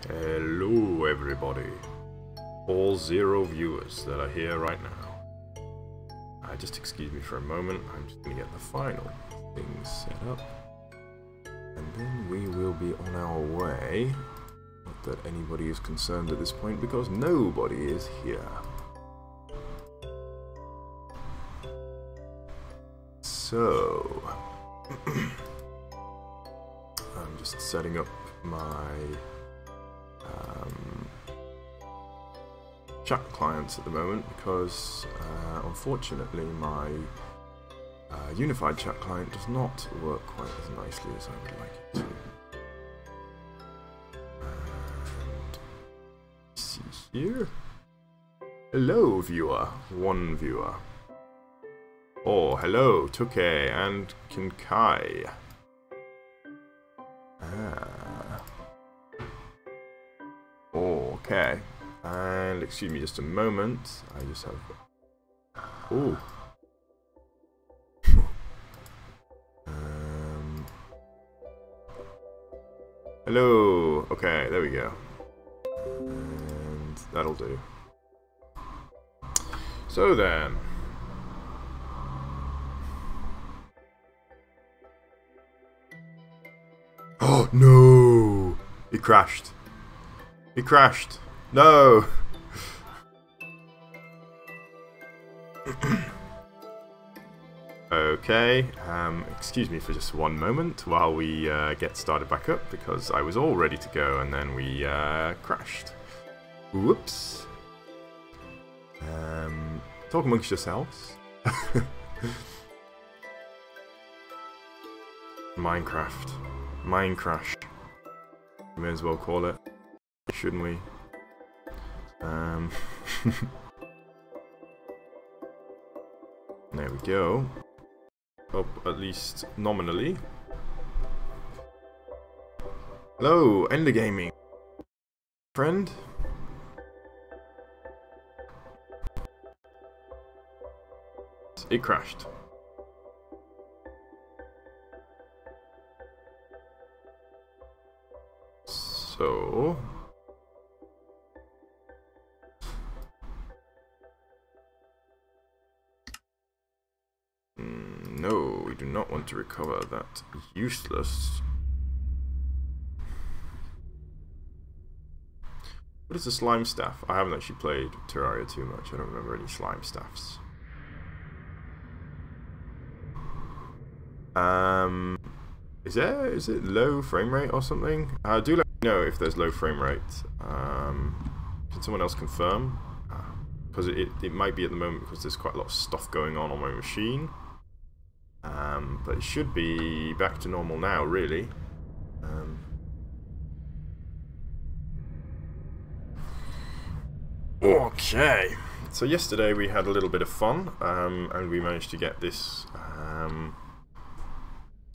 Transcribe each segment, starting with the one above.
Hello everybody, all 0 viewers that are here right now. Just excuse me for a moment, I'm just going to get the final things set up. And then we will be on our way. Not that anybody is concerned at this point, because nobody is here. So, I'm just setting up my chat clients at the moment because unfortunately my unified chat client does not work quite as nicely as I would like it to. And see here. Hello viewer, 1 viewer. Oh, hello Tuke and Kinkai. Oh, okay. And excuse me just a moment. I just have. Oh. Hello. Okay, there we go. And that'll do. So then. Oh no! He crashed. He crashed. No! Okay, excuse me for just 1 moment while we get started back up, because I was all ready to go and then we crashed. Whoops. Talk amongst yourselves. Minecraft. Minecraft. We may as well call it. Shouldn't we? There we go. Up at least nominally. Hello, Ender Gaming. Friend? It crashed. So... no, we do not want to recover that useless. What is the slime staff? I haven't actually played Terraria too much. I don't remember any slime staffs. Is it low frame rate or something? Do let me know if there's low frame rate. Can someone else confirm? Because it might be at the moment because there's quite a lot of stuff going on my machine. But it should be back to normal now, really. Okay. So yesterday we had a little bit of fun, and we managed to get this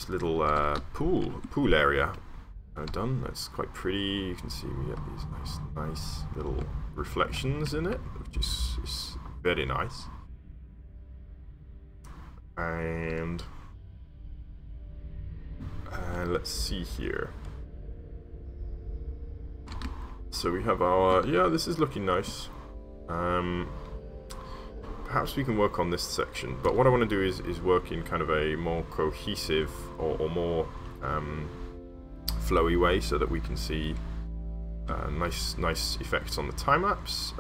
little pool area done. That's quite pretty. You can see we get these nice little reflections in it, which is very nice. And let's see here. So we have our, yeah, this is looking nice. Perhaps we can work on this section, but what I want to do is work in kind of a more cohesive or more flowy way, so that we can see nice effects on the time lapse.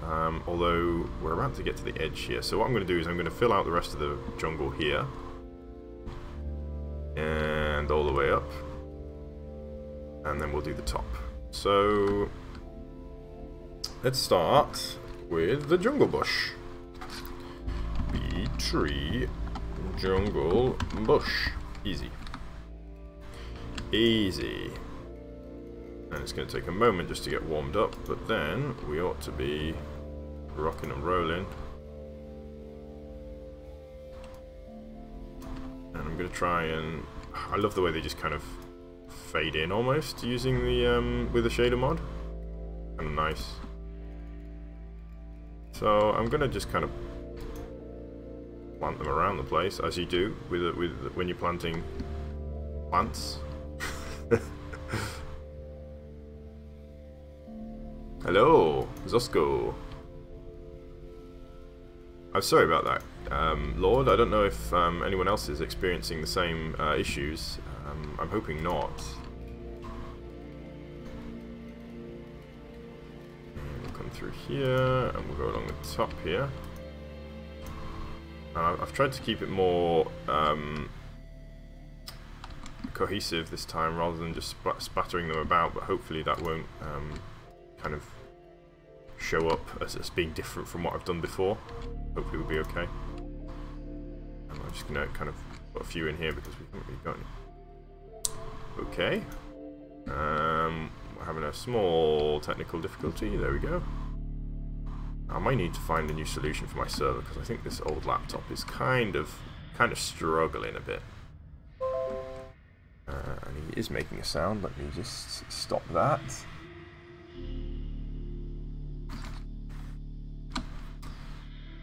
Although we're about to get to the edge here, so what I'm going to do is I'm going to fill out the rest of the jungle here and all the way up, and then we'll do the top. So let's start with the jungle bush. Tree, jungle, bush. Easy. Easy. And it's going to take a moment just to get warmed up, but then we ought to be rocking and rolling. And I'm going to try and... I love the way they just kind of fade in almost, using the with the shader mod. Kind of nice. So I'm going to just kind of plant them around the place, as you do with when you're planting plants. Hello, Zosko. I'm sorry about that, Lord. I don't know if anyone else is experiencing the same issues. I'm hoping not. We'll come through here, and we'll go along the top here. I've tried to keep it more cohesive this time, rather than just spattering them about, but hopefully that won't kind of show up as being different from what I've done before. Hopefully we'll be okay. I'm just going to kind of put a few in here because we haven't really got any. Okay. We're having a small technical difficulty. There we go. I might need to find a new solution for my server because I think this old laptop is kind of struggling a bit. And he is making a sound. Let me just stop that.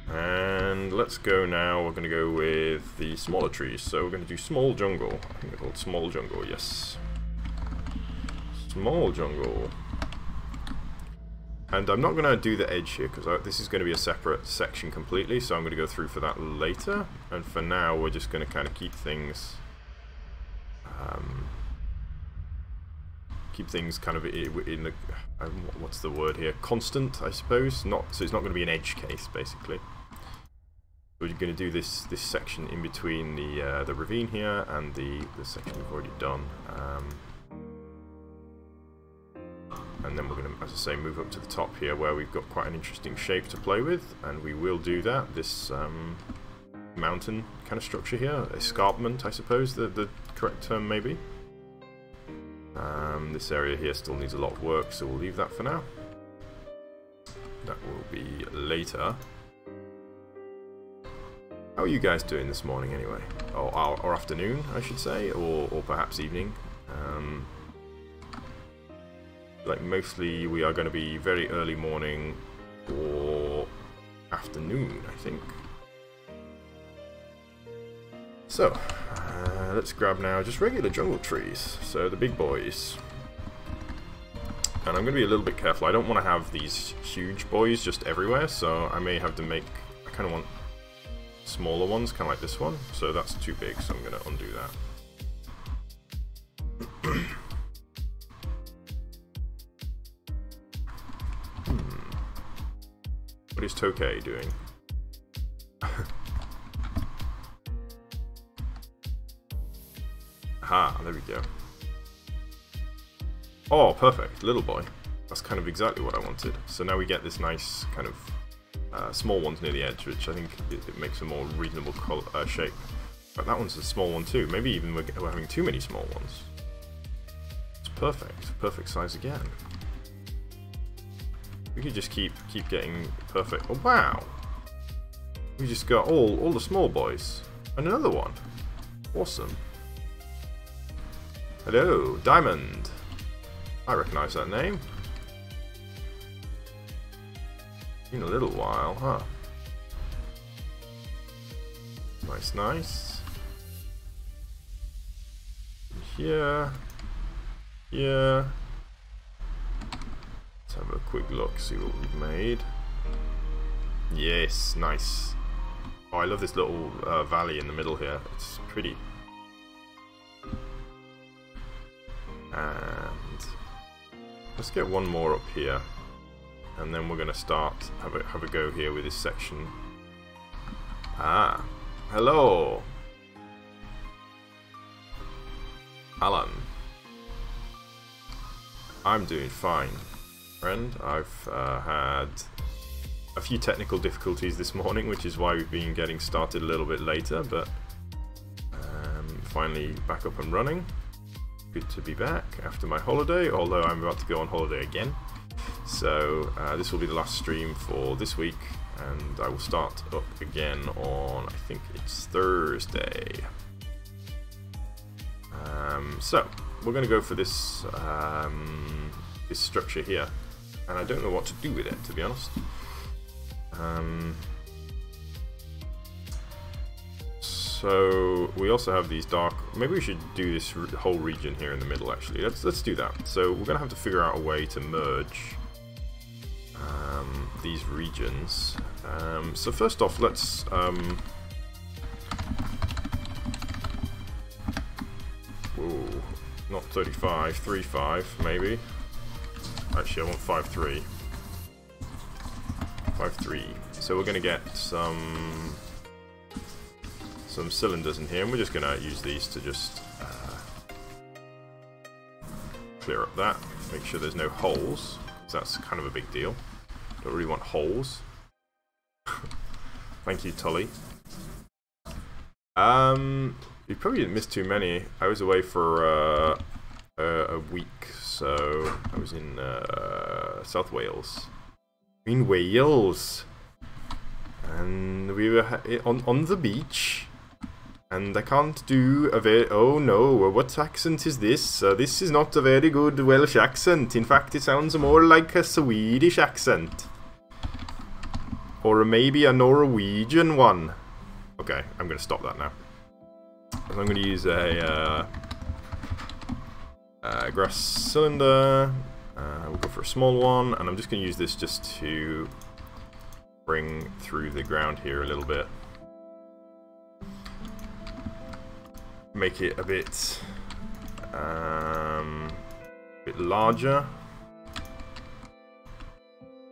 And let's go now. We're going to go with the smaller trees. So we're going to do small jungle. I think they're called small jungle. Yes. Small jungle. And I'm not going to do the edge here because this is going to be a separate section completely. So I'm going to go through for that later. And for now, we're just going to kind of keep things kind of in the what's the word here? Constant, I suppose. So it's not going to be an edge case, basically. We're going to do this section in between the ravine here and the section we've already done. And then we're going to, as I say, move up to the top here where we've got quite an interesting shape to play with, and we will do that. This mountain kind of structure here, escarpment, I suppose the correct term may be. This area here still needs a lot of work, so we'll leave that for now. That will be later. How are you guys doing this morning anyway? Or afternoon, I should say, or perhaps evening. Like mostly we are going to be very early morning or afternoon, I think. So, let's grab now just regular jungle trees, so the big boys. And I'm going to be a little bit careful. I don't want to have these huge boys just everywhere, so I may have to make... I kind of want smaller ones, kind of like this one. So that's too big, so I'm going to undo that. What is Tokay doing? Aha, there we go. Oh, perfect. Little boy. That's kind of exactly what I wanted. So now we get this nice kind of small ones near the edge, which I think it makes a more reasonable shape. But that one's a small one too. Maybe even we're having too many small ones. It's perfect. Perfect size again. We could just keep getting perfect. Oh, wow. We just got all the small boys. And another one. Awesome. Hello, Diamond. I recognise that name. Been a little while, huh? Nice, nice. Here. Here. Let's have a quick look, see what we've made. Yes, nice. Oh, I love this little valley in the middle here. It's pretty. And let's get one more up here, and then we're going to start have a go here with this section. Ah, hello, Alan. I'm doing fine, friend. I've had a few technical difficulties this morning, which is why we've been getting started a little bit later, but finally back up and running. Good to be back after my holiday, although I'm about to go on holiday again. So this will be the last stream for this week, and I will start up again on, I think it's Thursday. So we're going to go for this this structure here, and I don't know what to do with it, to be honest. So we also have these dark. Maybe we should do this whole region here in the middle. Actually, let's do that. So we're gonna have to figure out a way to merge these regions. So first off, let's whoa, not 35, 35 maybe. Actually, I want 5-3. 5-3. So we're gonna get some cylinders in here, and we're just gonna use these to just clear up that. Make sure there's no holes, because that's kind of a big deal. Don't really want holes. Thank you, Tully. You probably didn't miss too many. I was away for a week, so I was in South Wales. In Wales, and we were on the beach. And I can't do a very... Oh no, what accent is this? This is not a very good Welsh accent. In fact, it sounds more like a Swedish accent. Or maybe a Norwegian one. Okay, I'm going to stop that now. I'm going to use a grass cylinder. We'll go for a small one. And I'm just going to use this just to bring through the ground here a little bit. Make it a bit larger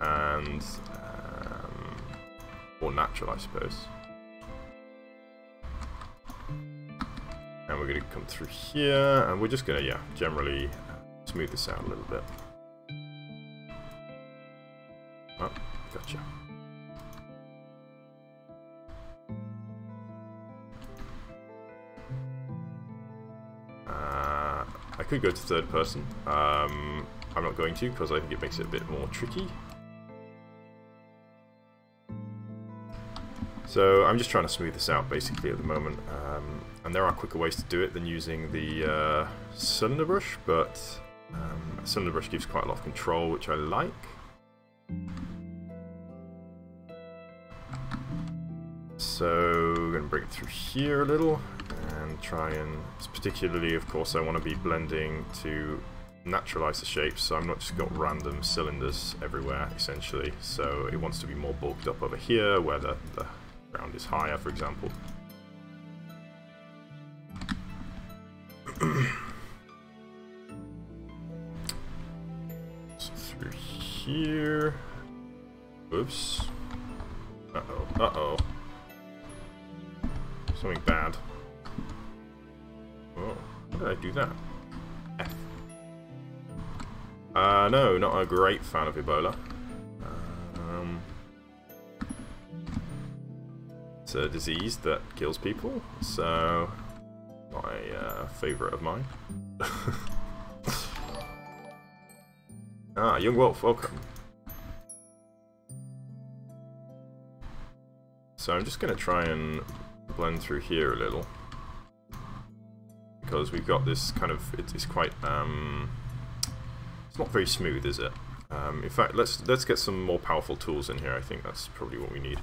and more natural, I suppose. And we're going to come through here, and we're just going to, yeah, generally smooth this out a little bit. Oh, gotcha. I could go to third person. I'm not going to, because I think it makes it a bit more tricky. So I'm just trying to smooth this out basically at the moment. And there are quicker ways to do it than using the cylinder brush, but a cylinder brush gives quite a lot of control, which I like. So we're going to bring it through here a little and try and, particularly of course I want to be blending to naturalize the shapes, so I'm not just got random cylinders everywhere essentially, so it wants to be more bulked up over here where the ground is higher, for example. So through here. Oops. Uh-oh. Uh-oh. Something bad. Oh, how did I do that? F. No, not a great fan of Ebola. It's a disease that kills people, so not a favourite of mine. Ah, Young Wolf, welcome. So I'm just going to try and blend through here a little, because we've got this kind of, it's quite, it's not very smooth, is it? In fact, let's get some more powerful tools in here. I think that's probably what we need.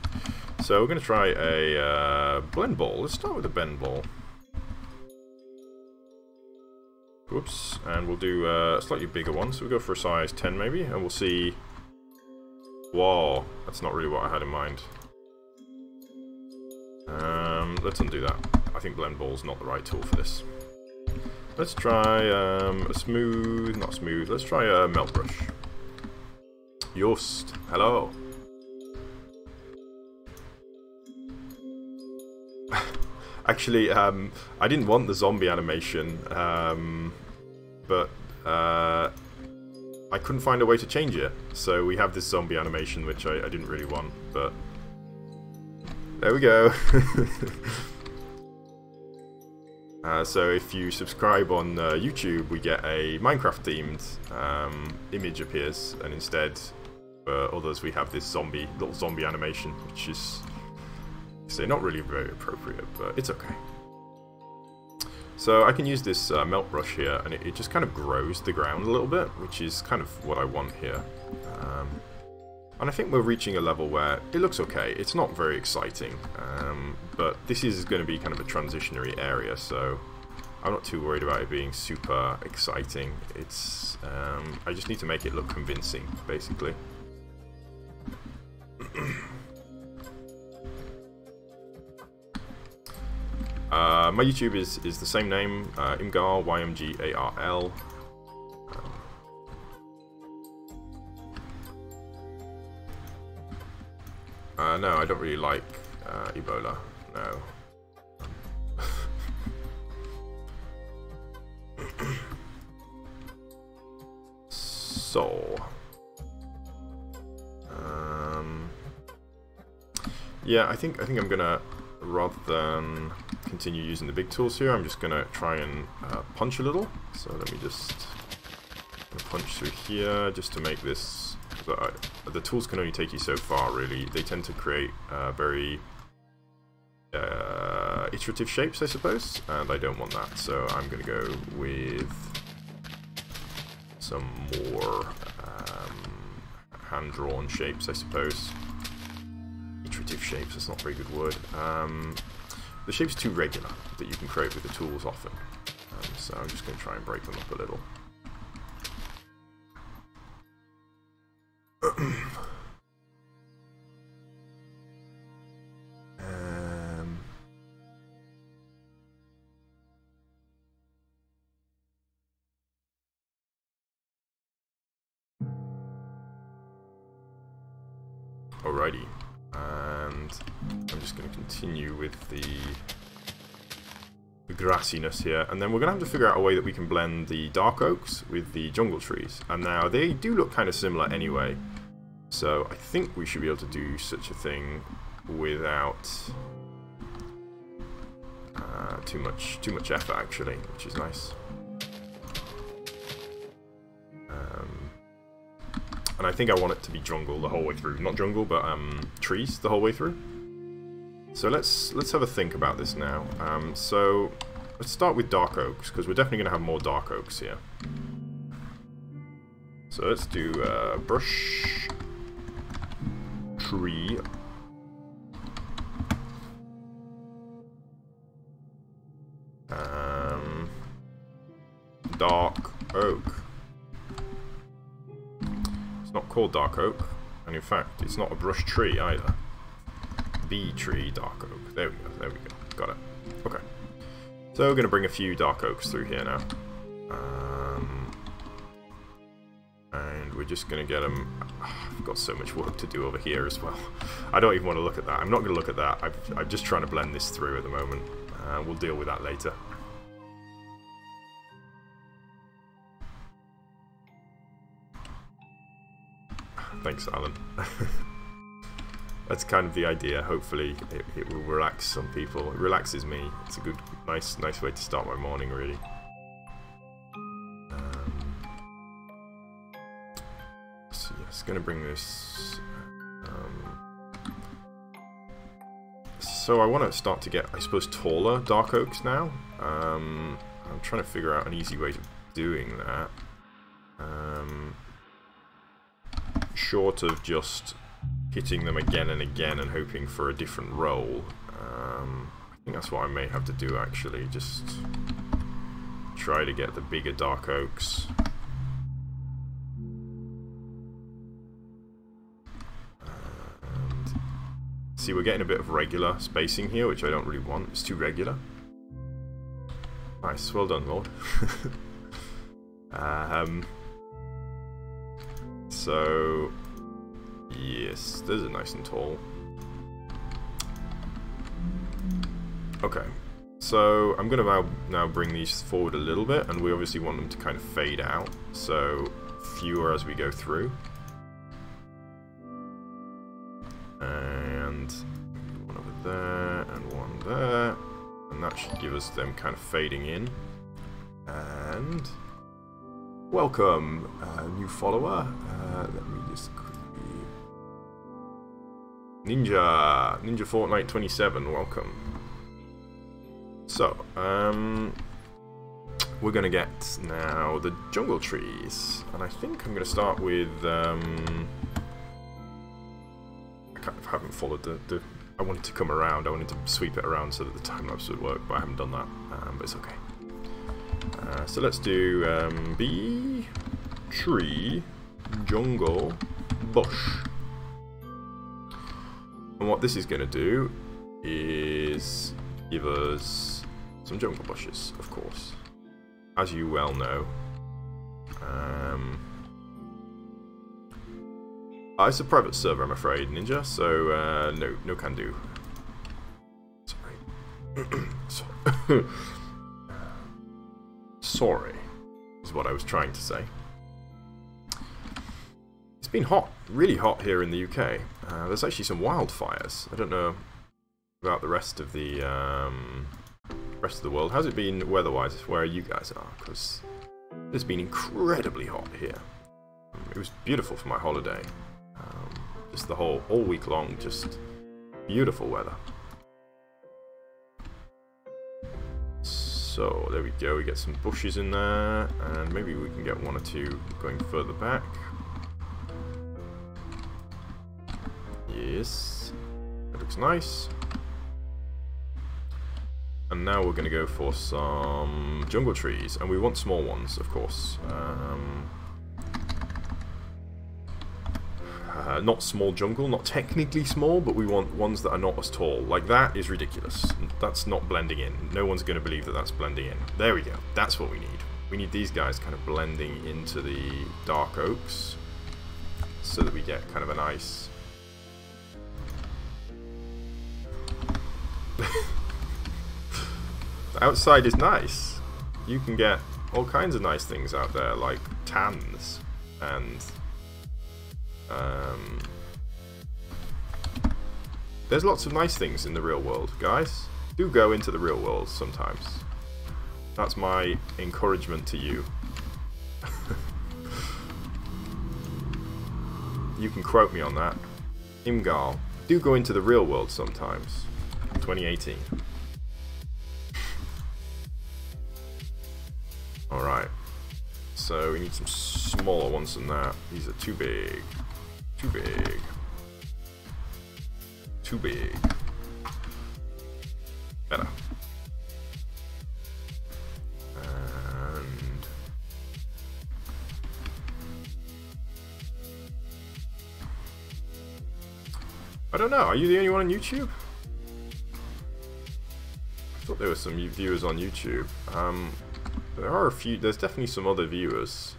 So we're going to try a blend ball. Let's start with a bend ball. Whoops, and we'll do a slightly bigger one, so we'll go for a size 10 maybe, and we'll see. Whoa, that's not really what I had in mind. Let's undo that. I think blend ball's not the right tool for this. Let's try a smooth, not smooth, let's try a melt brush. Yost, hello. Actually, I didn't want the zombie animation, but I couldn't find a way to change it. So we have this zombie animation, which I didn't really want, but there we go. So if you subscribe on YouTube, we get a Minecraft-themed image appears, and instead, for others, we have this little zombie animation, which is, say, not really very appropriate, but it's okay. So I can use this melt brush here, and it just kind of grows the ground a little bit, which is kind of what I want here. And I think we're reaching a level where it looks okay. It's not very exciting, but this is going to be kind of a transitionary area, so I'm not too worried about it being super exciting. It's I just need to make it look convincing, basically. My YouTube is the same name, Ymgarl, YMGARL. No, I don't really like Ebola. No. So, yeah, I think I'm gonna, rather than continue using the big tools here, I'm just gonna try and punch a little. So let me just punch through here just to make this. The tools can only take you so far, really. They tend to create very iterative shapes, I suppose, and I don't want that. So I'm gonna go with some more hand-drawn shapes, I suppose. Iterative shapes, that's not a very good word. The shape's too regular that you can create with the tools often. So I'm just going to try and break them up a little. Alrighty, and I'm just going to continue with the grassiness here, and then we're going to have to figure out a way that we can blend the dark oaks with the jungle trees. And now they do look kind of similar anyway, so I think we should be able to do such a thing without too much effort, actually, which is nice. And I think I want it to be jungle the whole way through. Not jungle, but trees the whole way through. So let's have a think about this now. So let's start with dark oaks, because we're definitely going to have more dark oaks here. So let's do brush, tree, dark oak. Not called dark oak, and in fact it's not a brush tree either. Bee tree dark oak. There we go, got it. Okay, so we're going to bring a few dark oaks through here now, and we're just going to get them. I've got so much work to do over here as well. I don't even want to look at that. I'm not going to look at that. I'm just trying to blend this through at the moment. We'll deal with that later. Thanks, Alan. That's kind of the idea. Hopefully, it will relax some people. It relaxes me. It's a good, nice way to start my morning, really. So yes, going to bring this. So I want to start to get, I suppose, taller dark oaks now. I'm trying to figure out an easy way of doing that. Short of just hitting them again and again and hoping for a different roll. I think that's what I may have to do, actually. Just try to get the bigger dark oaks. And see, we're getting a bit of regular spacing here, which I don't really want. It's too regular. Nice, well done, Lord. So, yes, those are nice and tall. Okay, so I'm going to now bring these forward a little bit, and we obviously want them to kind of fade out, so fewer as we go through. And one over there, and one there, and that should give us them kind of fading in. And welcome, new follower. Let me just quickly... Ninja Fortnite 27, welcome. So, we're gonna get now the jungle trees, and I think I'm gonna start with. I kind of haven't followed the. I wanted to come around. I wanted to sweep it around so that the time lapse would work, but I haven't done that. But it's okay. So let's do bee, tree, jungle, bush. And what this is going to do is give us some jungle bushes, of course. As you well know. It's a private server, I'm afraid, Ninja, so no can do. Sorry. Sorry, is what I was trying to say. It's been hot, really hot here in the UK. There's actually some wildfires. I don't know about the rest of the world. How's it been weather-wise where you guys are? Because it's been incredibly hot here. It was beautiful for my holiday. Just the all week long, just beautiful weather. So there we go, we get some bushes in there, and maybe we can get one or two going further back. Yes, that looks nice. And now we're going to go for some jungle trees, and we want small ones, of course. Not small jungle, not technically small, but we want ones that are not as tall. Like, that is ridiculous. That's not blending in. No one's going to believe that that's blending in. There we go. That's what we need. We need these guys kind of blending into the dark oaks so that we get kind of a nice... The outside is nice. You can get all kinds of nice things out there, like tans and... there's lots of nice things in the real world, guys. Do go into the real world sometimes. That's my encouragement to you. You can quote me on that. Imgal, do go into the real world sometimes. 2018. Alright. So we need some smaller ones than that. These are too big. Too big. Too big. Better. And I don't know, are you the only one on YouTube? I thought there were some viewers on YouTube. There are a few, there's definitely some other viewers.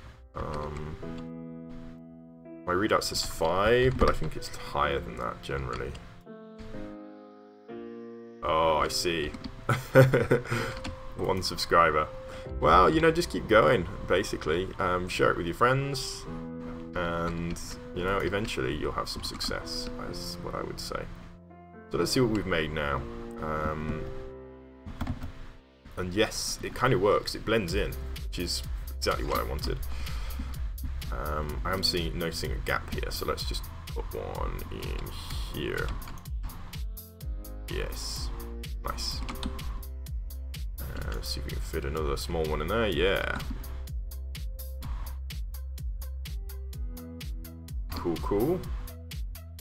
My readout says 5, but I think it's higher than that generally. Oh, I see. 1 subscriber. Well, you know, just keep going, basically. Share it with your friends, and, you know, eventually you'll have some success, is what I would say. So let's see what we've made now. And yes, it kind of works. It blends in, which is exactly what I wanted. I am noticing a gap here, so let's just put one in here. Yes, nice. Let's see if we can fit another small one in there. Yeah. Cool, cool.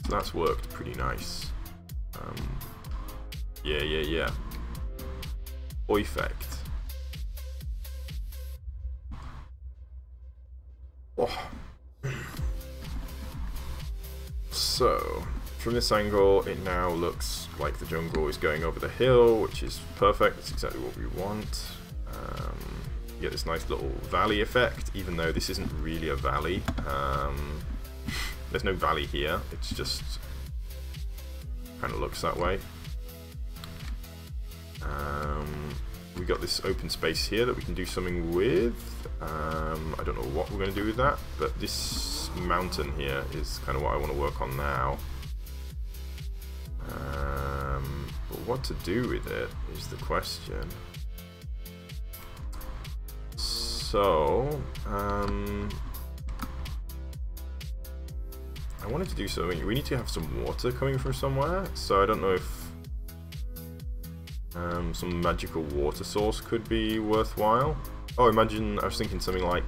So that's worked pretty nice. Yeah. Effect. Oh. So, from this angle, it now looks like the jungle is going over the hill, which is perfect. That's exactly what we want. You get this nice little valley effect, even though this isn't really a valley. There's no valley here. It's just kind of looks that way. We got this open space here that we can do something with. I don't know what we're going to do with that, but this mountain here is kind of what I want to work on now. But what to do with it is the question. So, I wanted to do something. We need to have some water coming from somewhere, so I don't know if some magical water source could be worthwhile. Oh, imagine, I was thinking something like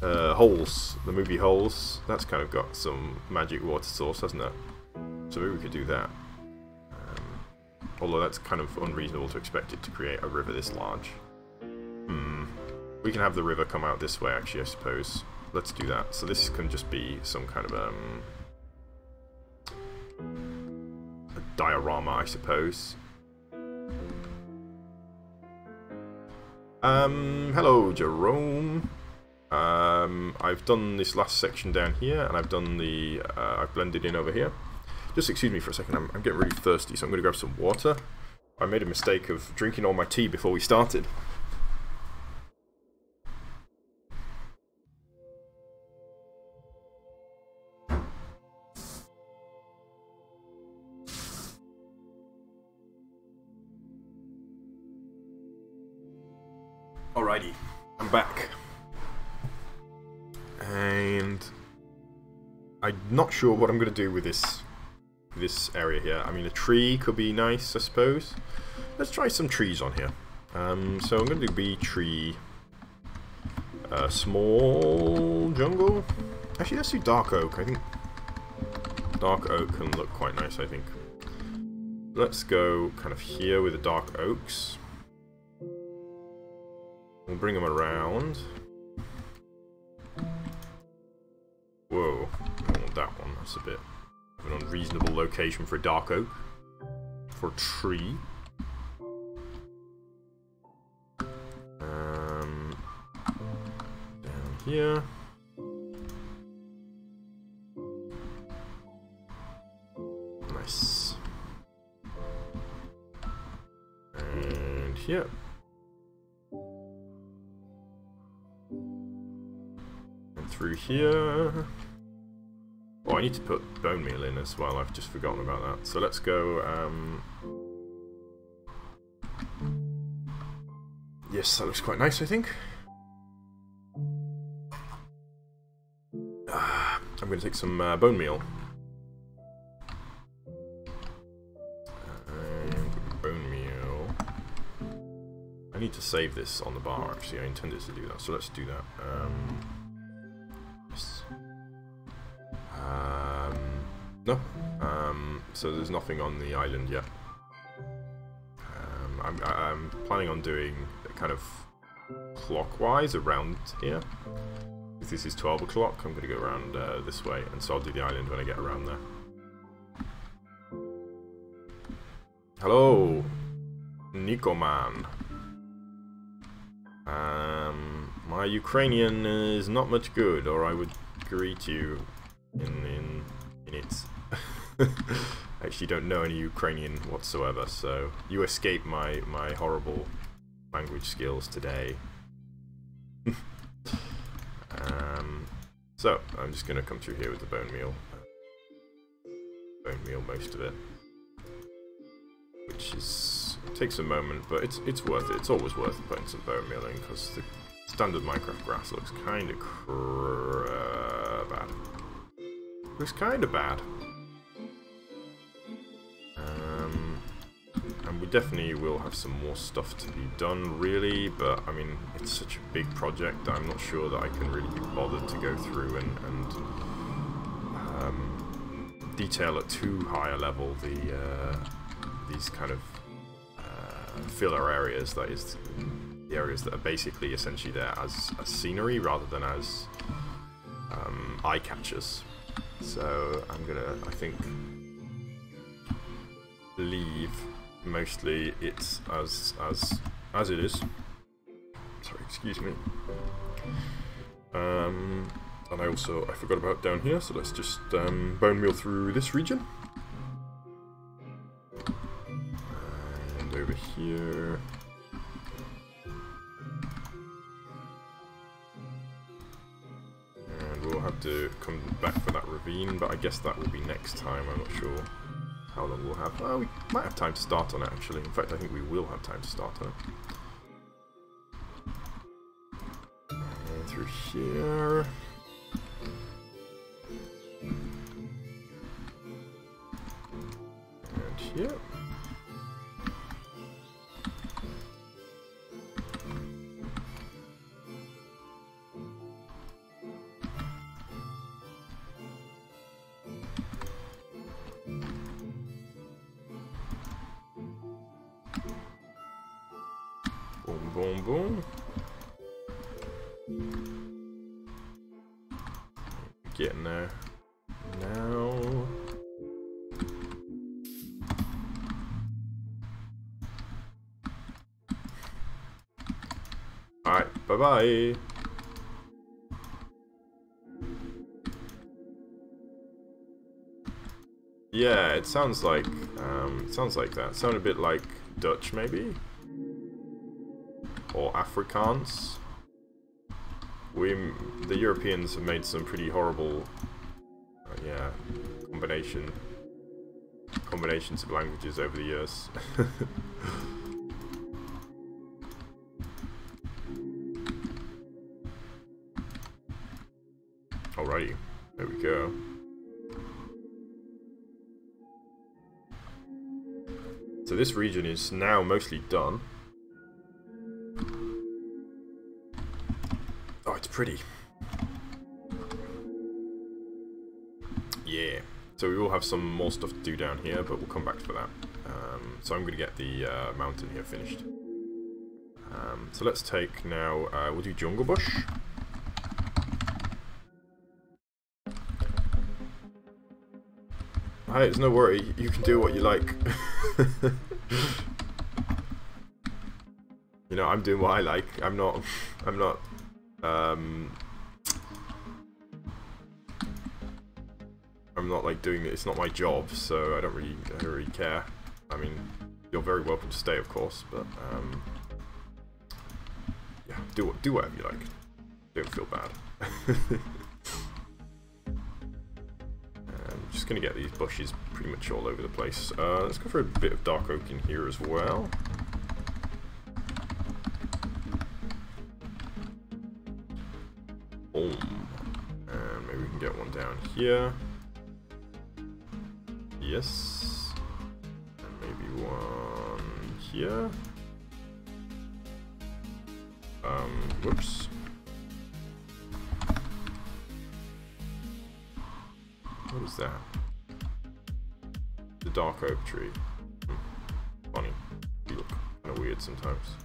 Holes, the movie Holes. That's kind of got some magic water source, hasn't it? So maybe we could do that. Although that's kind of unreasonable to expect it to create a river this large. We can have the river come out this way, actually, I suppose. Let's do that. So this can just be some kind of a diorama, I suppose. Hello, Jerome. I've done this last section down here, and I've done the, I've blended in over here. Just excuse me for a second, I'm getting really thirsty, so I'm going to grab some water. I made a mistake of drinking all my tea before we started. Alrighty, I'm back. And I'm not sure what I'm going to do with this area here. I mean, a tree could be nice, I suppose. Let's try some trees on here. So I'm going to do bee tree, small jungle. Actually, let's do dark oak. I think dark oak can look quite nice, I think. Let's go kind of here with the dark oaks. We'll bring them around. Whoa, I don't want that one. That's a bit of an unreasonable location for a dark oak. For a tree. Down here. Nice. And here. Through here. Oh, I need to put bone meal in as well. I've just forgotten about that. So let's go. Yes, that looks quite nice, I think. I'm going to take some bone meal. And bone meal. I need to save this on the bar, actually. I intended to do that, so let's do that. No. So there's nothing on the island yet. I'm planning on doing kind of clockwise around here. If this is 12 o'clock, I'm going to go around this way, and so I'll do the island when I get around there. Hello, Nico man. My Ukrainian is not much good, or I would greet you in it. I actually don't know any Ukrainian whatsoever, so you escaped my horrible language skills today. So I'm just going to come through here with the bone meal. Bone meal most of it, which is takes a moment, but it's worth it. It's always worth putting some bone meal in because the standard Minecraft grass looks kind of bad. Looks kind of bad. And we definitely will have some more stuff to be done, really, but I mean, it's such a big project, I'm not sure that I can really be bothered to go through and detail at too high a level these kind of filler areas, that is, the areas that are basically essentially there as scenery rather than as eye catchers. So I'm gonna, I think, leave mostly it's as it is. Sorry, excuse me. And I forgot about down here, so let's just bone meal through this region. And over here. And we'll have to come back for that ravine, but I guess that will be next time, I'm not sure how long we'll have. We might have time to start on it, actually. In fact, I think we will have time to start on it. And through here. And here. Boom, boom. Getting there now. Bye-bye. Yeah, it sounds like that. It sounded a bit like Dutch, maybe? Or Afrikaans. The Europeans have made some pretty horrible, yeah, combinations of languages over the years. Alrighty, there we go. So this region is now mostly done. Oh, it's pretty. Yeah. So we will have some more stuff to do down here, but we'll come back for that. So I'm going to get the mountain here finished. So let's take now, we'll do Jungle Bush. Hey, there's no worry, you can do what you like. You know, I'm doing what I like. I'm not like doing it. It's not my job, so I don't really care. I mean, you're very welcome to stay, of course, but yeah, do whatever you like. Don't feel bad. I'm just gonna get these bushes pretty much all over the place. Let's go for a bit of dark oak in here as well. Boom. And maybe we can get one down here. Yes. And maybe one here. Whoops. What is that? The dark oak tree. Funny. You look kind of weird sometimes.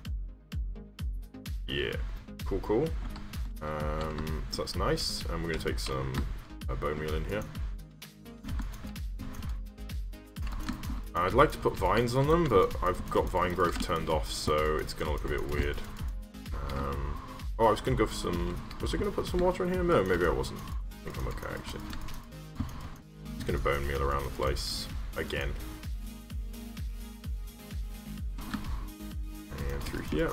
Yeah. Cool, cool. So that's nice. And we're going to take some bone meal in here. I'd like to put vines on them, but I've got vine growth turned off, so it's going to look a bit weird. Oh, I was going to go for some... Was I going to put some water in here? No, maybe I wasn't. I think I'm okay, actually. Just going to bone meal around the place. Again. And through here.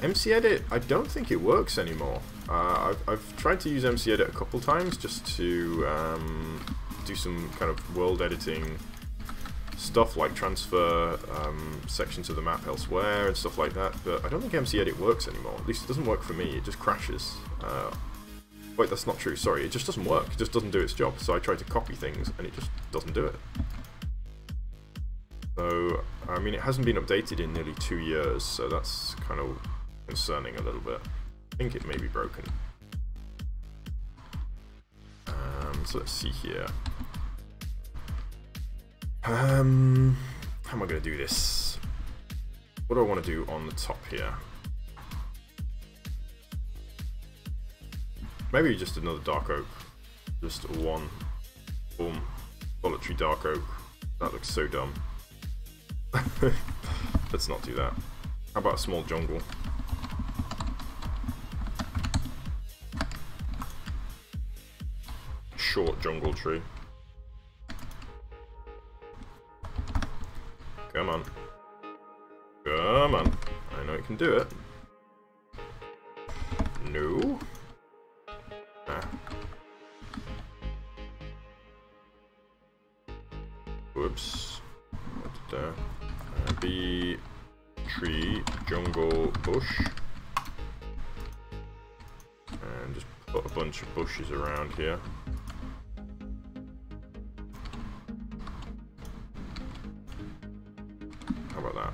MC Edit, I don't think it works anymore. I've tried to use MC Edit a couple times just to do some kind of world editing stuff, like transfer sections of the map elsewhere and stuff like that, but I don't think MC Edit works anymore. At least it doesn't work for me, it just crashes. Wait, that's not true, sorry, it just doesn't work, it just doesn't do its job. So I tried to copy things and it just doesn't do it. So, I mean, it hasn't been updated in nearly 2 years, so that's kind of concerning a little bit. I think it may be broken. So let's see here. How am I going to do this? What do I want to do on the top here? Maybe just another dark oak. Just one. Boom. Solitary dark oak. That looks so dumb. Let's not do that. How about a small jungle? Short jungle tree. Come on. Come on. I know it can do it. No. Ah. Whoops. Be tree, jungle, bush. And just put a bunch of bushes around here. How about that?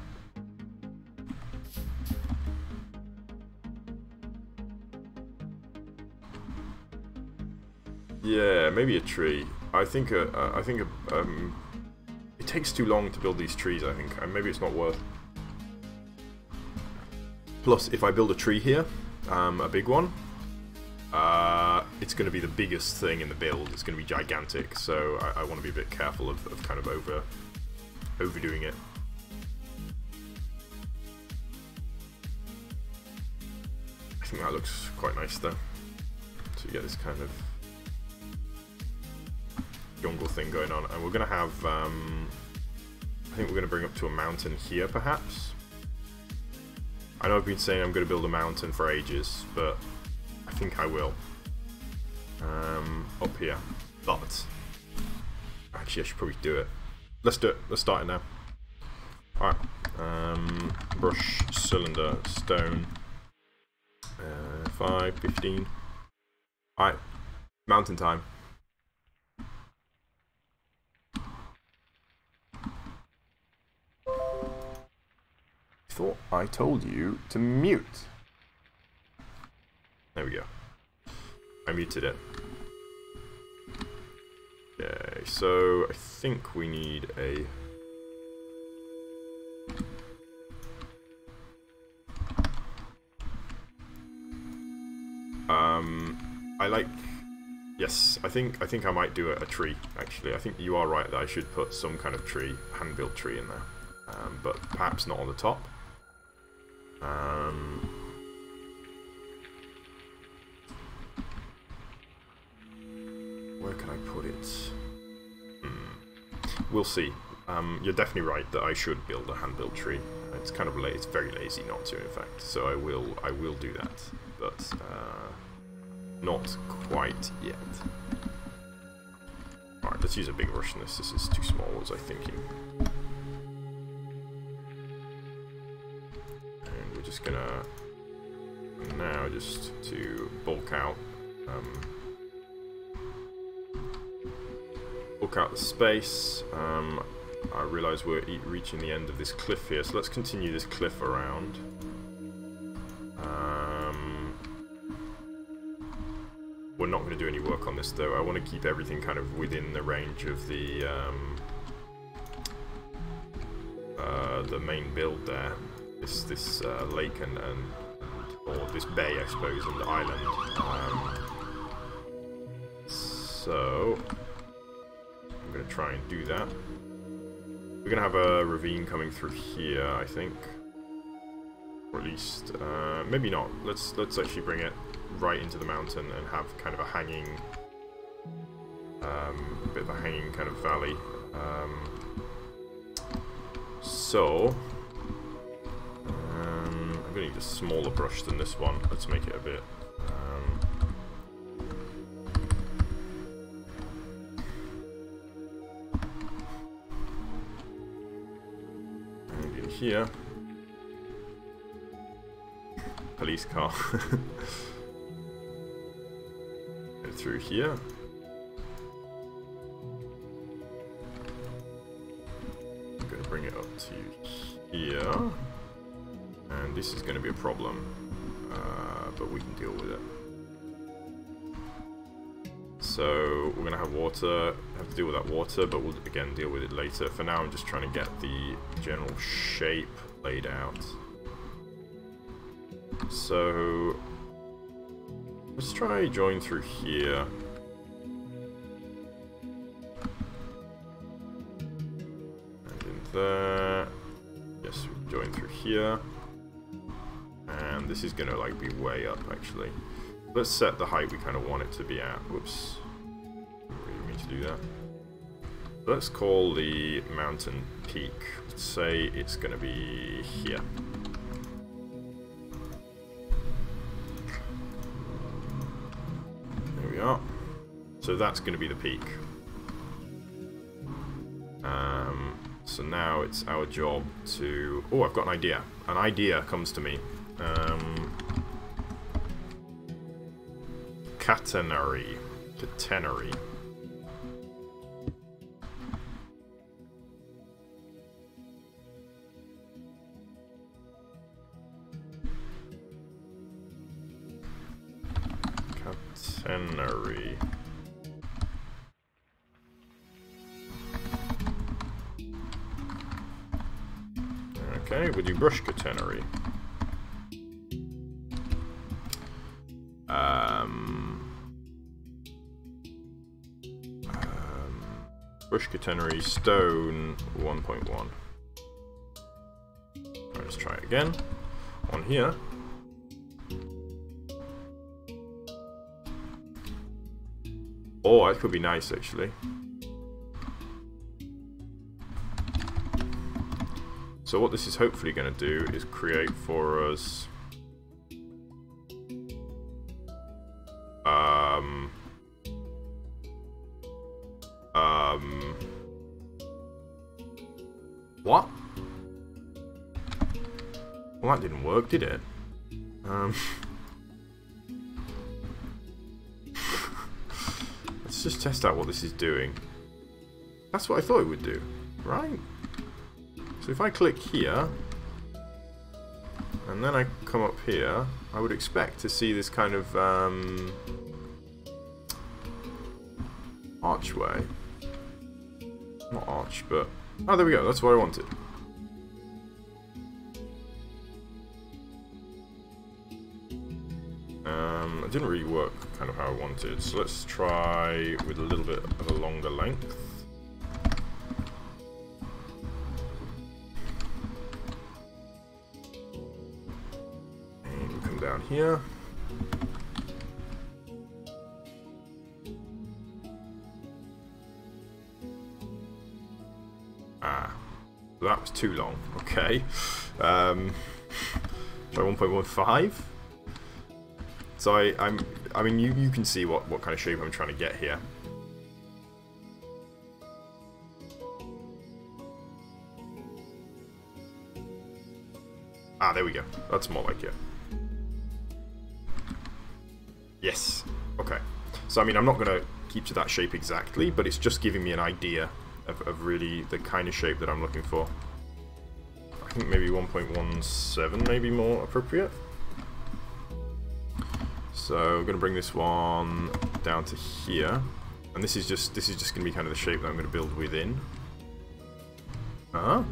Yeah, maybe a tree. I think it takes too long to build these trees, I think, and maybe it's not worth. Plus, if I build a tree here, a big one, it's going to be the biggest thing in the build. It's going to be gigantic, so I want to be a bit careful of kind of overdoing it. think that looks quite nice though. So you get this kind of jungle thing going on, and we're gonna have. I think we're gonna bring up to a mountain here, perhaps. I know I've been saying I'm gonna build a mountain for ages, but I think I will. Up here, but actually I should probably do it. Let's do it. Let's start it now. All right. Brush, cylinder, stone. 5, 15. Alright, mountain time. Thought I told you to mute. There we go. I muted it. Okay, so I think we need a... I like... Yes, I think I might do a tree, actually. I think you are right that I should put some kind of tree, hand-built tree in there. But perhaps not on the top. Where can I put it? We'll see. You're definitely right that I should build a hand-built tree. It's kind of it's very lazy not to, in fact. So I will do that, but not quite yet. All right, let's use a big brush in this. This is too small, was I thinking? And we're just gonna now just to bulk out the space. I realise we're reaching the end of this cliff here, so let's continue this cliff around. We're not going to do any work on this though. I want to keep everything kind of within the range of the main build there. This lake or this bay, I suppose, and the island. So I'm going to try and do that. We're going to have a ravine coming through here, I think. Or at least, maybe not. Let's actually bring it right into the mountain and have kind of a hanging, bit of a hanging kind of valley. So, I'm going to need a smaller brush than this one. Let's make it a bit. And in here. Police car. And through here. I'm going to bring it up to here. And this is going to be a problem. But we can deal with it. So we're going to have water. Have to deal with that water, but we'll again deal with it later. For now I'm just trying to get the general shape laid out. So let's try join through here. And in there. Yes, we join through here. And this is gonna like be way up actually. Let's set the height we kind of want it to be at. Whoops. Didn't really mean to do that. Let's call the mountain peak. Let's say it's gonna be here. So that's going to be the peak. So now it's our job to... Oh, I've got an idea. An idea comes to me. Catenary. Catenary. Catenary. Okay, we'll do brush catenary. Brush catenary stone 1.1. Let's try it again. On here. Oh, that could be nice, actually. So what this is hopefully going to do is create for us... What? Well, that didn't work, did it? Let's just test out what this is doing. That's what I thought it would do, right? So if I click here, and then I come up here, I would expect to see this kind of archway. Not arch, but... Oh, there we go, that's what I wanted. It didn't really work kind of how I wanted, so let's try with a little bit of a longer length. And we come down here. That was too long. Okay. Try 1.15. So I mean, you can see what kind of shape I'm trying to get here. Ah, there we go. That's more like it. Yes. Okay. So I mean, I'm not gonna keep to that shape exactly, but it's just giving me an idea of really the kind of shape that I'm looking for. I think maybe 1.17 may be more appropriate. So I'm going to bring this one down to here, and this is just going to be kind of the shape that I'm going to build within. Oh.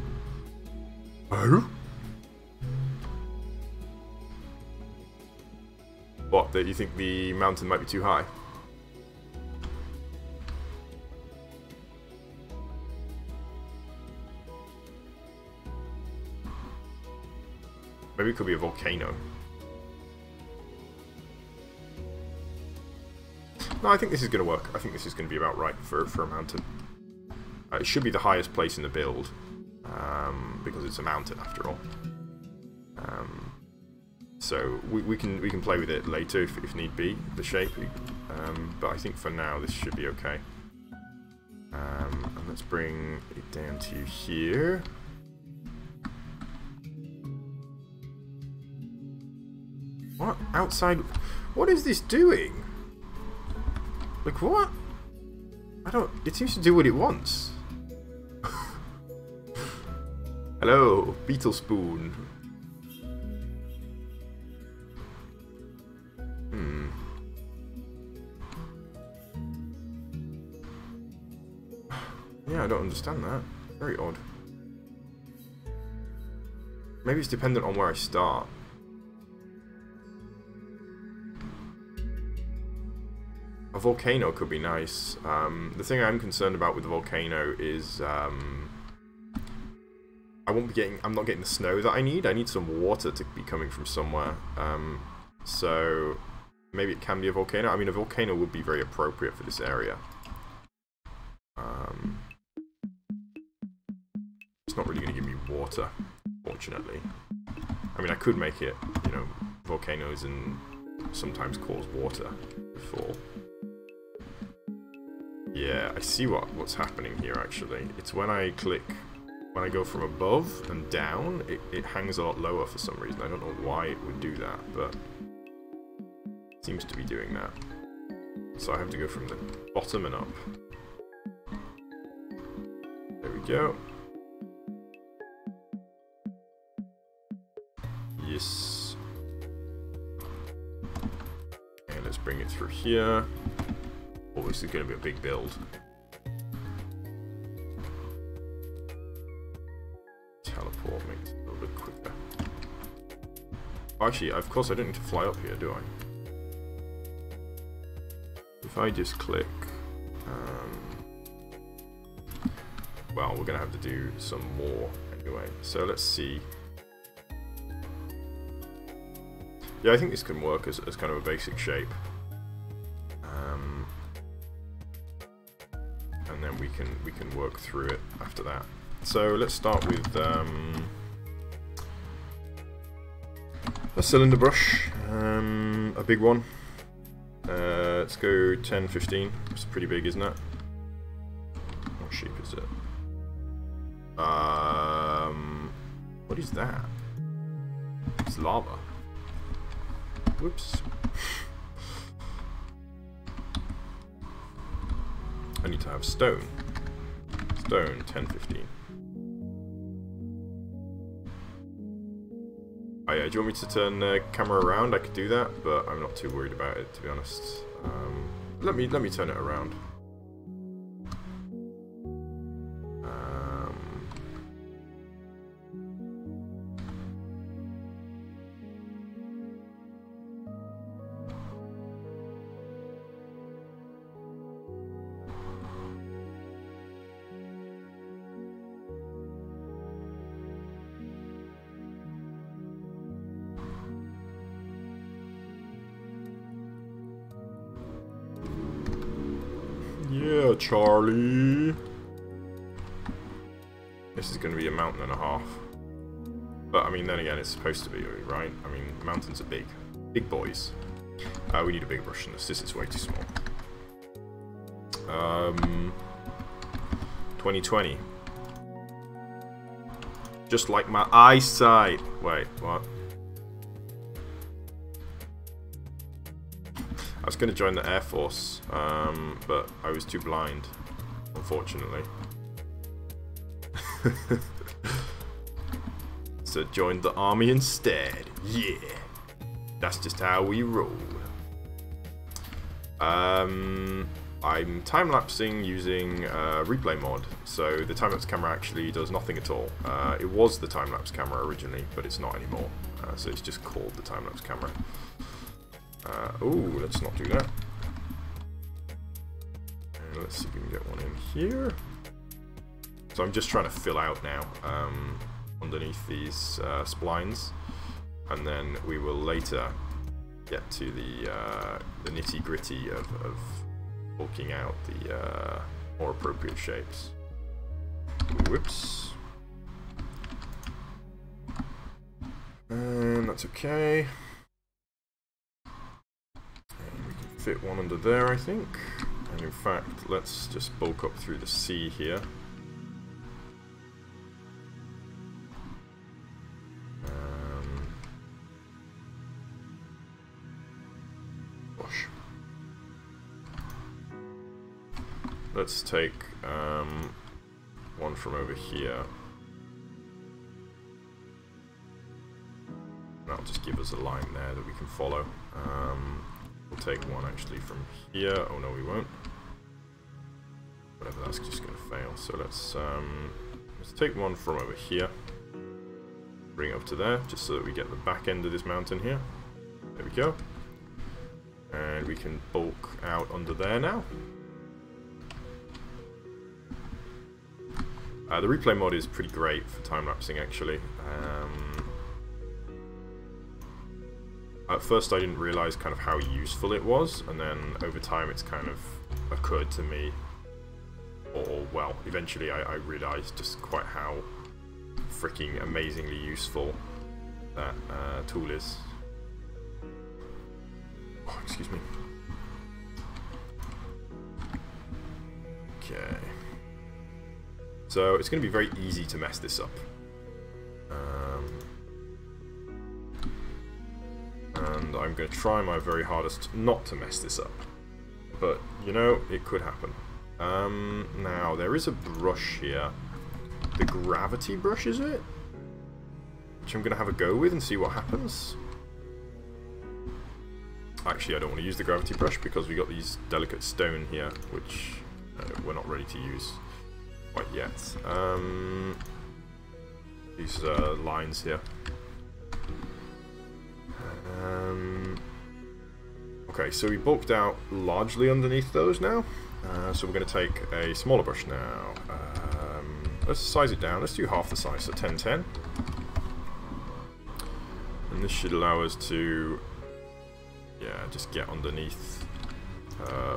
What? That you think the mountain might be too high? Maybe it could be a volcano. No, I think this is going to work. I think this is going to be about right for a mountain. It should be the highest place in the build, because it's a mountain after all. So we can play with it later if need be, the shape. But I think for now this should be okay. And let's bring it down to here. What? Outside? What is this doing? Like, what? I don't... It seems to do what it wants. Hello, Beetle Spoon. Yeah, I don't understand that. Very odd. Maybe it's dependent on where I start. A volcano could be nice. The thing I'm concerned about with the volcano is I'm not getting the snow that I need. I need some water to be coming from somewhere. So maybe it can be a volcano. I mean, a volcano would be very appropriate for this area. It's not really going to give me water, fortunately. I mean, I could make it, you know, volcanoes and sometimes cause water to fall. Yeah, I see what's happening here, actually. It's when I when I go from above and down, it hangs a lot lower for some reason. I don't know why it would do that, but it seems to be doing that. So I have to go from the bottom and up. There we go. Yes. And let's bring it through here. Oh, this is going to be a big build. Teleport makes it a little bit quicker. Actually, of course I don't need to fly up here, do I? If I just click... well, we're going to have to do some more anyway. So let's see. Yeah, I think this can work as kind of a basic shape. and then we can work through it after that. So let's start with a cylinder brush, a big one. Let's go 10, 15. It's pretty big, isn't it? What shape is it? What is that? It's lava. Whoops. I need to have stone. Stone, 10, 15. Oh yeah, do you want me to turn the camera around? I could do that, but I'm not too worried about it, to be honest. Let me turn it around. Yeah, Charlie. This is going to be a mountain and a half. But, I mean, then again, it's supposed to be, right? I mean, mountains are big. Big boys. We need a bigger brush than this. This is way too small. 2020. Just like my eyesight. Wait, what? I was going to join the Air Force, but I was too blind, unfortunately. So joined the army instead. Yeah, that's just how we roll. I'm time-lapsing using replay mod, so the time-lapse camera actually does nothing at all. It was the time-lapse camera originally, but it's not anymore, so it's just called the time-lapse camera. Oh, let's not do that. And let's see if we can get one in here. So I'm just trying to fill out now underneath these splines, and then we will later get to the nitty-gritty of bulking out the more appropriate shapes. Whoops. And that's okay. Fit one under there, I think. And in fact, let's just bulk up through the C here. Gosh. Let's take one from over here. That'll just give us a line there that we can follow. We'll take one actually from here. Oh no, we won't. Whatever, that's just going to fail. So let's take one from over here. Bring it up to there, just so that we get the back end of this mountain here. There we go. And we can bulk out under there now. The replay mod is pretty great for time-lapsing actually. At first I didn't realise kind of how useful it was, and then over time it's kind of occurred to me, or well, eventually I realised just quite how freaking amazingly useful that tool is. Oh, excuse me. Okay. So it's going to be very easy to mess this up. And I'm going to try my very hardest not to mess this up. But, you know, it could happen. Now, there is a brush here. The gravity brush, is it? Which I'm going to have a go with and see what happens. Actually, I don't want to use the gravity brush because we got these delicate stone here, which we're not ready to use quite yet. These lines here. Okay, so we bulked out largely underneath those now. So we're going to take a smaller brush now. Let's size it down. Let's do half the size, so 1010. And this should allow us to, yeah, just get underneath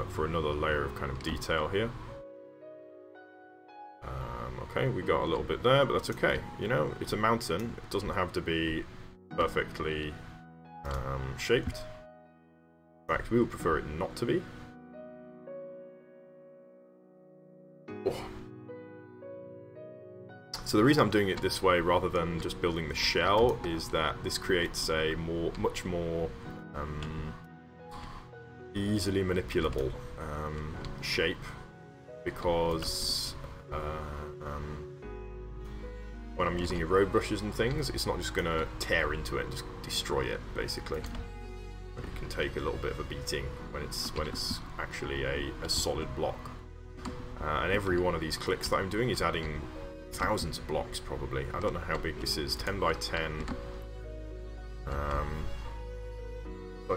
for another layer of kind of detail here. Okay, we got a little bit there, but that's okay. You know, it's a mountain. It doesn't have to be perfectly shaped. In fact, we would prefer it not to be. Oh. So the reason I'm doing it this way rather than just building the shell is that this creates a much more easily manipulable shape, because when I'm using your road brushes and things, it's not just going to tear into it and just destroy it, basically. It can take a little bit of a beating when it's actually a solid block. And every one of these clicks that I'm doing is adding thousands of blocks, probably. I don't know how big this is. 10 by 10. I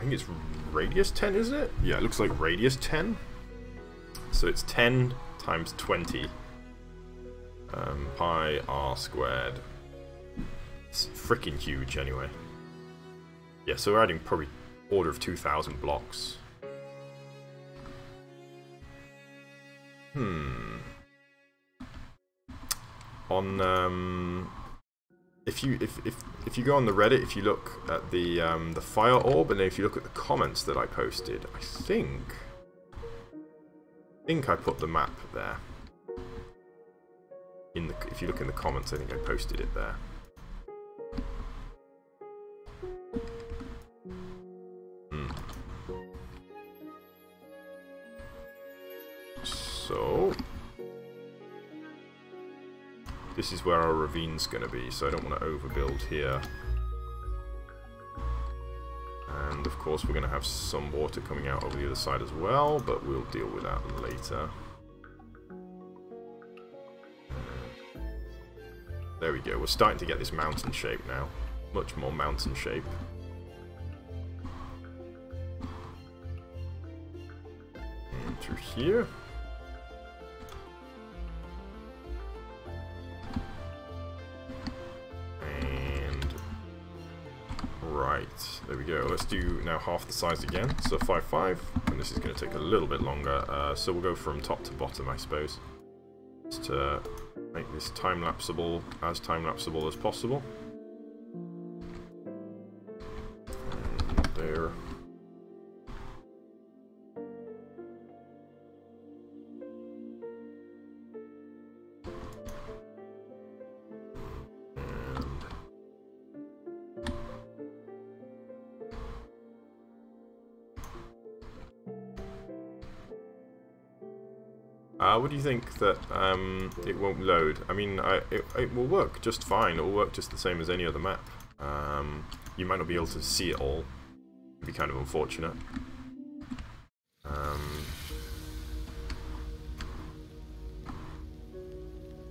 think it's radius 10, isn't it? Yeah, it looks like radius 10. So it's 10 times 20 pi r squared. It's freaking huge, anyway. Yeah, so we're adding probably order of 2,000 blocks. On if you go on the Reddit, if you look at the fire orb, and then if you look at the comments that I posted, I think I put the map there. If you look in the comments, I think I posted it there. So this is where our ravine's going to be, so I don't want to overbuild here. And of course we're going to have some water coming out over the other side as well, but we'll deal with that later. There we go, we're starting to get this mountain shape now. Much more mountain shape. And through here. Right, there we go. Let's do now half the size again. So 5.5, and this is going to take a little bit longer. So we'll go from top to bottom, I suppose, just to make this time-lapseable as possible. And there. What do you think that it won't load? I mean, it will work just fine. It will work just the same as any other map. You might not be able to see it all. It'd be kind of unfortunate.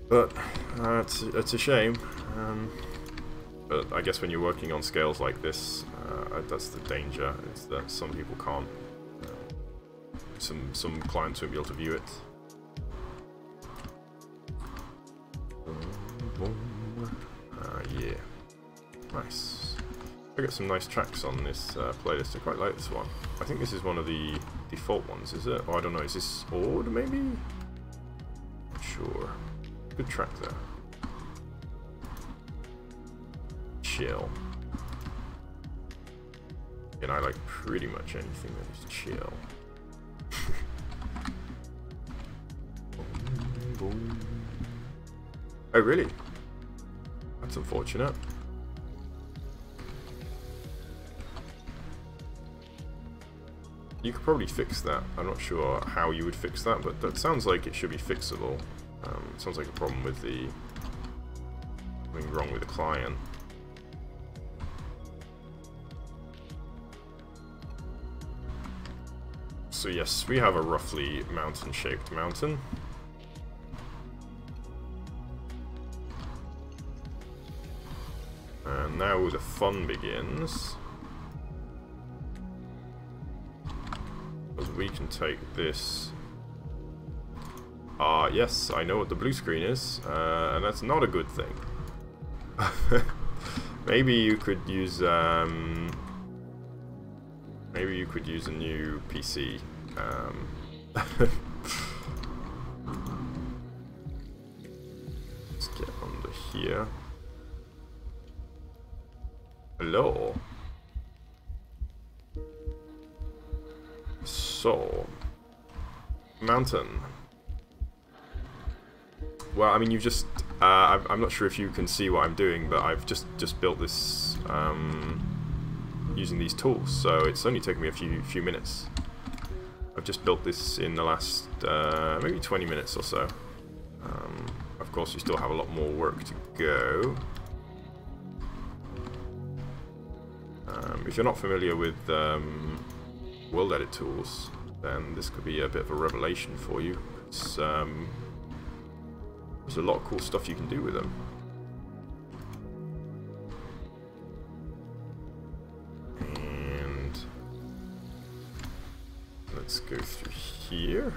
But it's a shame. But I guess when you're working on scales like this, that's the danger. Is that some people can't. Some clients won't be able to view it. Yeah, nice. I got some nice tracks on this playlist. I quite like this one. I think this is one of the default ones, is it? Oh, I don't know. Is this Ord, maybe? Not sure. Good track there. Chill. And I like pretty much anything that is chill. Oh, really? That's unfortunate. You could probably fix that. I'm not sure how you would fix that, but that sounds like it should be fixable. It sounds like a problem with something wrong with the client. So yes, we have a roughly mountain-shaped mountain. And now the fun begins. Because we can take this. Yes, I know what the blue screen is, and that's not a good thing. Maybe you could use a new PC. here. Hello. So, mountain. Well, I mean, you've just... I'm not sure if you can see what I'm doing, but I've just built this using these tools, so it's only taken me a few minutes. I've just built this in the last maybe 20 minutes or so. Of course, we still have a lot more work to go. If you're not familiar with World Edit tools, then this could be a bit of a revelation for you. It's, there's a lot of cool stuff you can do with them. And let's go through here.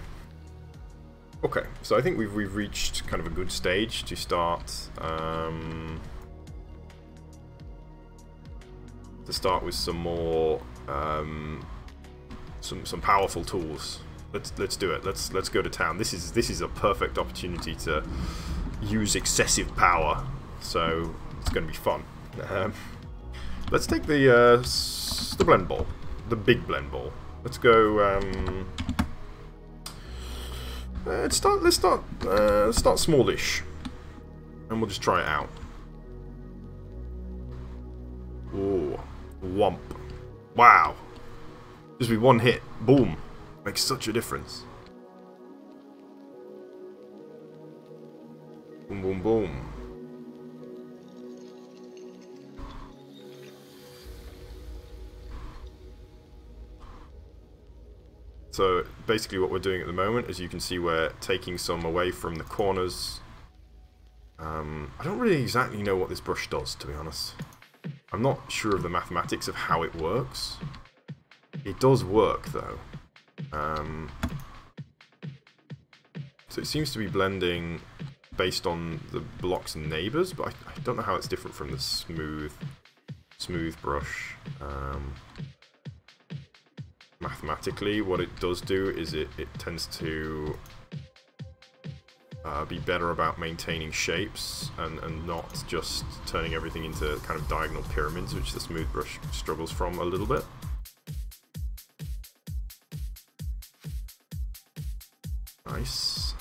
Okay, so I think we've reached kind of a good stage to start with some more some powerful tools. Let's do it. Let's go to town. This is a perfect opportunity to use excessive power, so it's going to be fun. Let's take the blend ball, the big blend ball. Let's go. Let's start smallish, and we'll just try it out. Ooh, whomp! Wow, just with one hit, boom, makes such a difference. Boom, boom, boom. So basically what we're doing at the moment, as you can see, we're taking some away from the corners. I don't really exactly know what this brush does, to be honest. I'm not sure of the mathematics of how it works. It does work, though. So it seems to be blending based on the block's neighbours, but I don't know how it's different from the smooth brush. Mathematically, what it does do is it tends to be better about maintaining shapes and not just turning everything into kind of diagonal pyramids, which the smooth brush struggles from a little bit. Nice.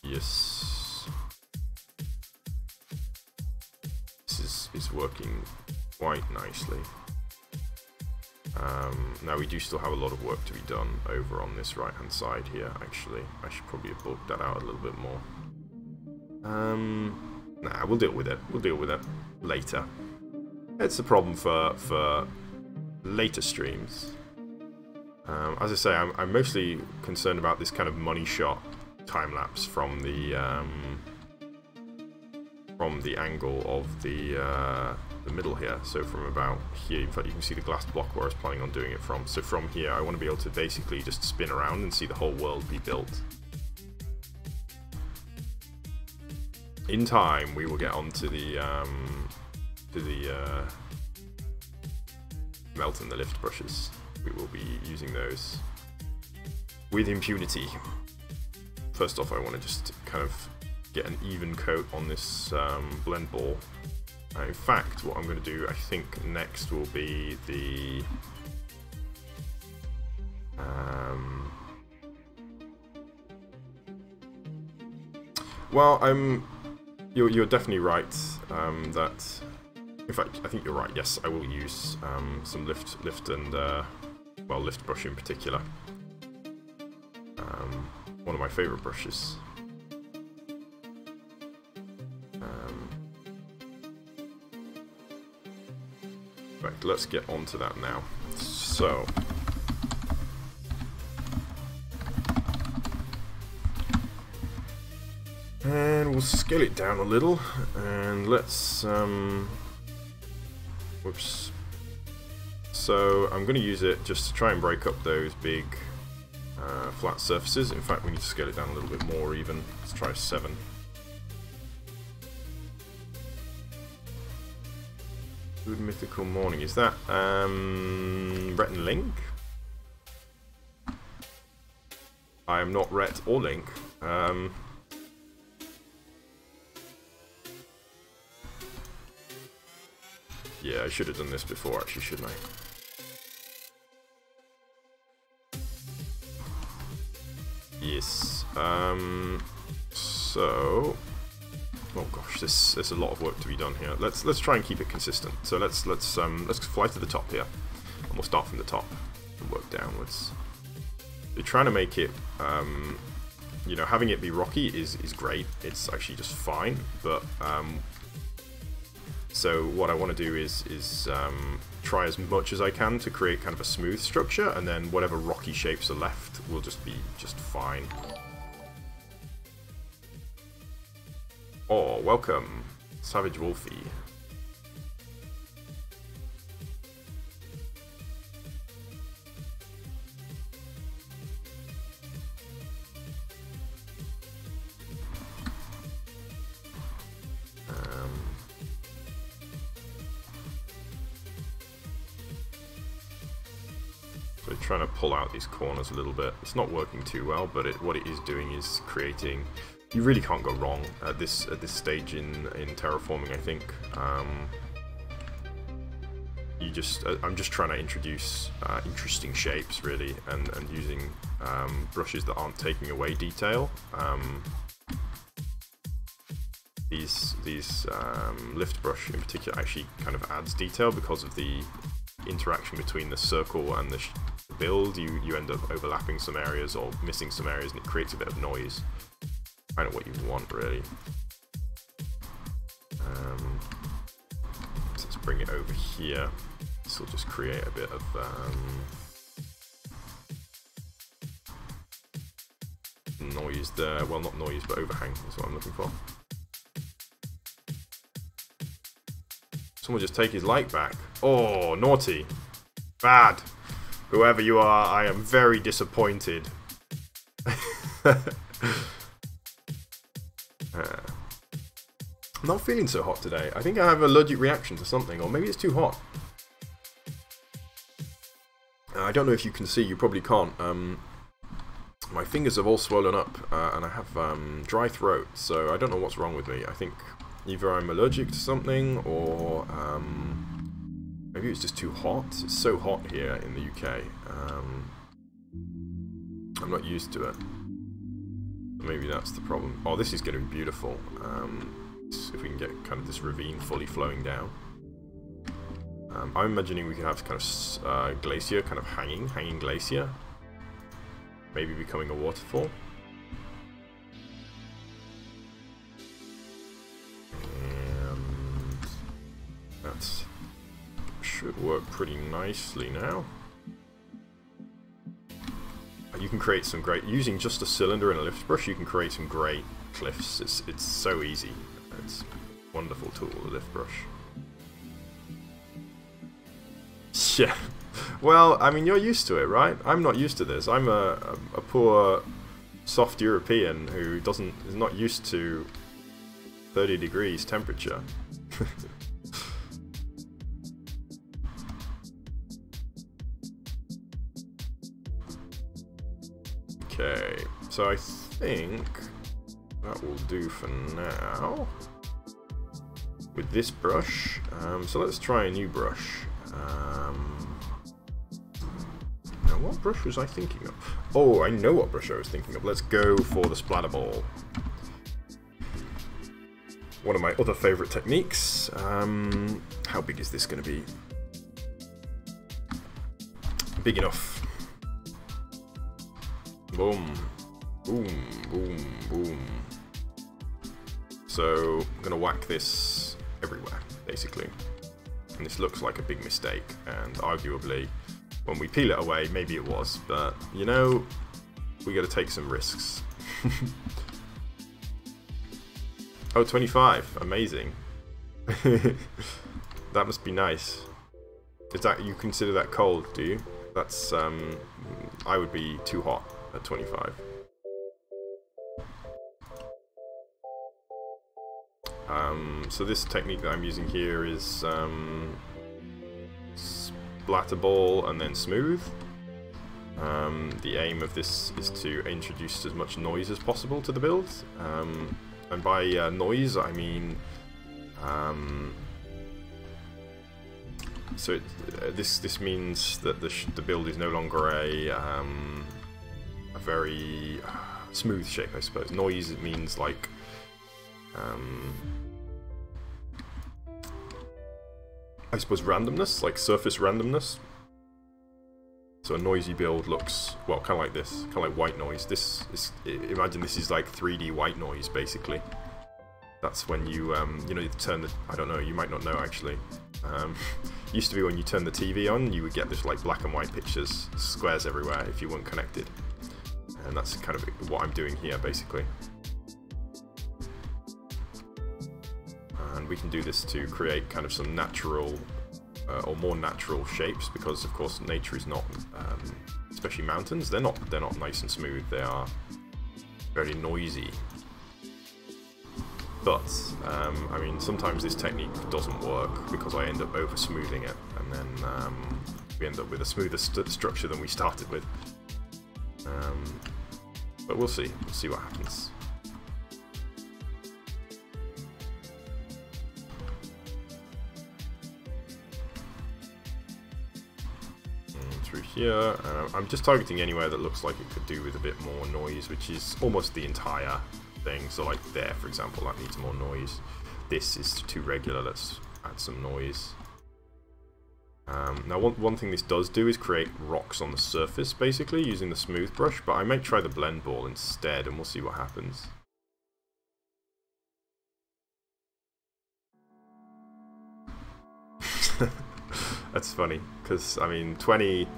Yes. This is working quite nicely. Now we do still have a lot of work to be done over on this right hand side here, actually. I should probably have bulked that out a little bit more. Nah, we'll deal with it. We'll deal with it later. It's a problem for later streams. As I say, I'm mostly concerned about this kind of money shot time lapse from the angle of the middle here. So from about here, in fact, you can see the glass block where I was planning on doing it from. So from here, I want to be able to basically just spin around and see the whole world be built. In time, we will get onto the melt and the lift brushes. We will be using those with impunity. First off, I want to just kind of get an even coat on this blend ball. In fact, what I'm going to do, I think next will be the well, you're definitely right that, in fact, I think you're right. Yes, I will use some lift and well, lift brush in particular. One of my favorite brushes. Right, let's get on to that now. So, and we'll scale it down a little, and let's whoops. So I'm going to use it just to try and break up those big flat surfaces. In fact, we need to scale it down a little bit more even. Let's try 7. Good Mythical Morning. Is that Rhett and Link? I am not Rhett or Link. Yeah, I should have done this before, actually, shouldn't I? Yes. So, oh gosh, there's a lot of work to be done here. Let's try and keep it consistent. So let's fly to the top here, and we'll start from the top and work downwards. We're trying to make it, you know, having it be rocky is great. It's actually just fine, but so what I want to do is try as much as I can to create kind of a smooth structure, and then whatever rocky shapes are left will just be just fine. Oh, welcome, Savage Wolfie. So trying to pull out these corners a little bit. It's not working too well, but what it is doing is creating. You really can't go wrong at this stage in terraforming, I think. I'm just trying to introduce interesting shapes, really, and using brushes that aren't taking away detail. These lift brush in particular actually kind of adds detail because of the interaction between the circle and the build. You end up overlapping some areas or missing some areas, and it creates a bit of noise. Kind of what you want, really. So let's bring it over here. This will just create a bit of noise there. Well, not noise, but overhang is what I'm looking for. Someone just take his light back. Oh, naughty. Bad. Whoever you are, I am very disappointed. I'm not feeling so hot today. I think I have an allergic reaction to something, or maybe it's too hot. I don't know if you can see, you probably can't. My fingers have all swollen up, and I have dry throat, so I don't know what's wrong with me. I think either I'm allergic to something, or maybe it's just too hot. It's so hot here in the UK. I'm not used to it. Maybe that's the problem. Oh, this is going to be beautiful. If we can get kind of this ravine fully flowing down. I'm imagining we could have kind of glacier, kind of hanging glacier. Maybe becoming a waterfall. And that should work pretty nicely now. You can create some great, using just a cylinder and a lift brush, you can create some great cliffs. It's so easy. It's a wonderful tool, the lift brush. Yeah. Well, I mean, you're used to it, right? I'm not used to this. I'm a poor, soft European who is not used to 30 degrees temperature. Okay, so I think that will do for now with this brush. So let's try a new brush. Now, what brush was I thinking of? Oh, I know what brush I was thinking of. Let's go for the splatter ball. One of my other favourite techniques. How big is this going to be? Big enough. Boom. Boom, boom, boom. So, I'm going to whack this everywhere, basically. And this looks like a big mistake, and arguably, when we peel it away, maybe it was, but, you know, we got to take some risks. Oh, 25. Amazing. That must be nice. Is that, you consider that cold, do you? That's, I would be too hot at 25. So this technique that I'm using here is splatter ball and then smooth. The aim of this is to introduce as much noise as possible to the build, and by noise I mean this means that the build is no longer a very smooth shape, I suppose. Noise, it means like I suppose randomness, like surface randomness. So a noisy build looks, well, kind of like this, kind of like white noise. This is, imagine this is like 3D white noise, basically. That's when you, you know, you turn the, I don't know, you might not know actually. Used to be when you turn the TV on, you would get this like black and white pictures, squares everywhere if you weren't connected. And that's kind of what I'm doing here, basically. And we can do this to create kind of some natural, or more natural shapes, because of course nature is not, especially mountains, they're not nice and smooth. They are very noisy. But I mean, sometimes this technique doesn't work because I end up over smoothing it, and then we end up with a smoother structure than we started with. But we'll see what happens. Through here, I'm just targeting anywhere that looks like it could do with a bit more noise, which is almost the entire thing. So like there, for example, that needs more noise. This is too regular, let's add some noise. Now one thing this does do is create rocks on the surface, basically, using the smooth brush, but I might try the blend ball instead, and we'll see what happens. That's funny, because, I mean, 20,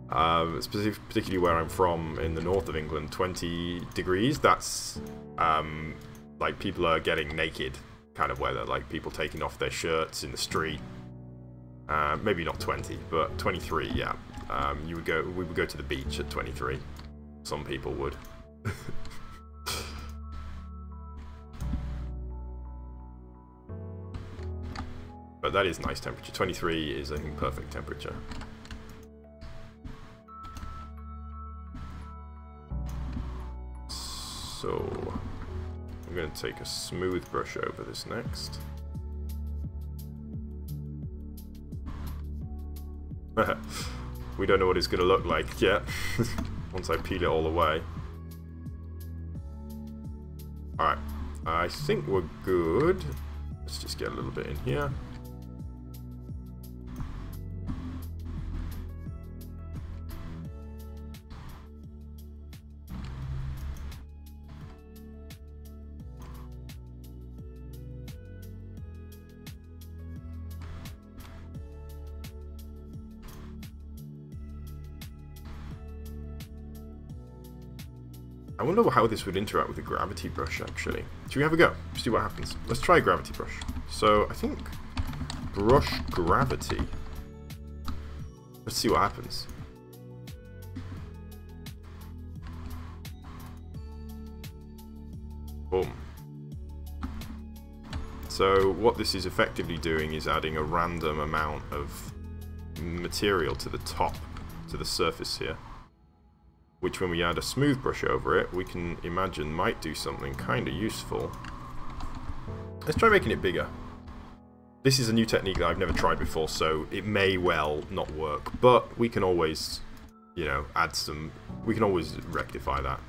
particularly where I'm from, in the north of England, 20 degrees, that's, like, people are getting naked kind of weather, like people taking off their shirts in the street. Maybe not 20, but 23, yeah. We would go to the beach at 23. Some people would. But that is nice temperature. 23 is, I think, perfect temperature. So I'm going to take a smooth brush over this next. We don't know what it's going to look like yet, once I peel it all away. Alright, I think we're good. Let's just get a little bit in here. I wonder how this would interact with the gravity brush, actually. Should we have a go? See what happens. Let's try gravity brush. So, I think brush gravity. Let's see what happens. Boom. So, what this is effectively doing is adding a random amount of material to the top, to the surface here, which when we add a smooth brush over it, we can imagine might do something kind of useful. Let's try making it bigger. This is a new technique that I've never tried before, so it may well not work, but we can always, you know, add some, we can always rectify that.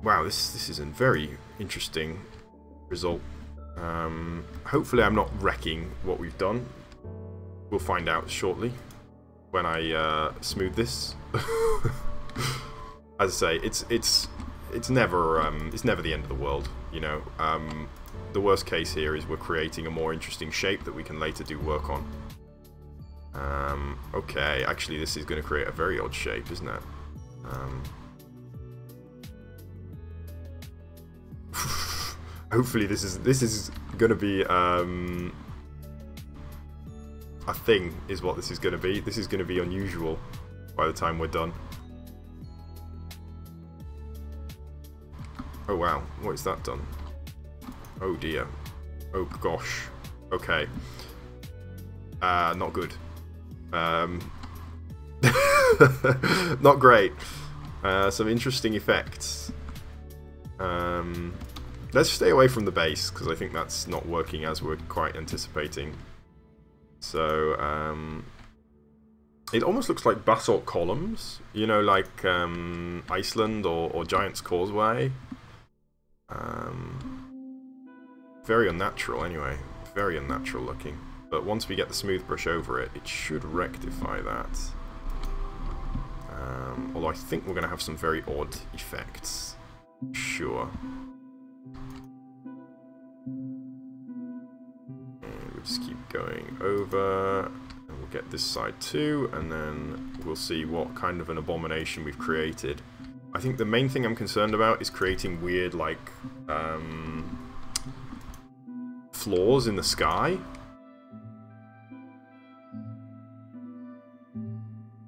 Wow, this is a very interesting result. Hopefully I'm not wrecking what we've done. We'll find out shortly when I smooth this. As I say, it's never the end of the world, you know. The worst case here is we're creating a more interesting shape that we can later do work on. Okay, actually this is going to create a very odd shape, isn't it? Hopefully this is going to be a thing, is what this is going to be. This is going to be unusual by the time we're done. Oh wow, what is that done? Oh dear. Oh gosh. Okay. Not good. Not great. Some interesting effects. Let's stay away from the base, because I think that's not working as we're quite anticipating. So, it almost looks like basalt columns, you know, like Iceland or Giant's Causeway. Very unnatural, anyway. Very unnatural looking. But once we get the smooth brush over it, it should rectify that. Although I think we're going to have some very odd effects. Sure. And we'll just keep going over. And we'll get this side too. And then we'll see what kind of an abomination we've created. I think the main thing I'm concerned about is creating weird, like, flaws in the sky.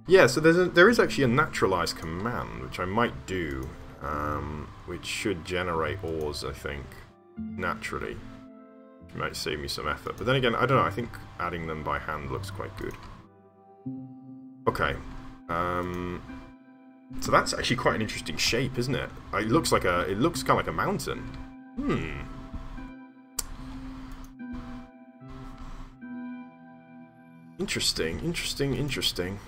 Yeah, so there is actually a naturalize command, which I might do, which should generate ores, I think, naturally. It might save me some effort. But then again, I don't know, I think adding them by hand looks quite good. Okay. So that's actually quite an interesting shape, isn't it? It looks kind of like a mountain. Interesting, interesting, interesting.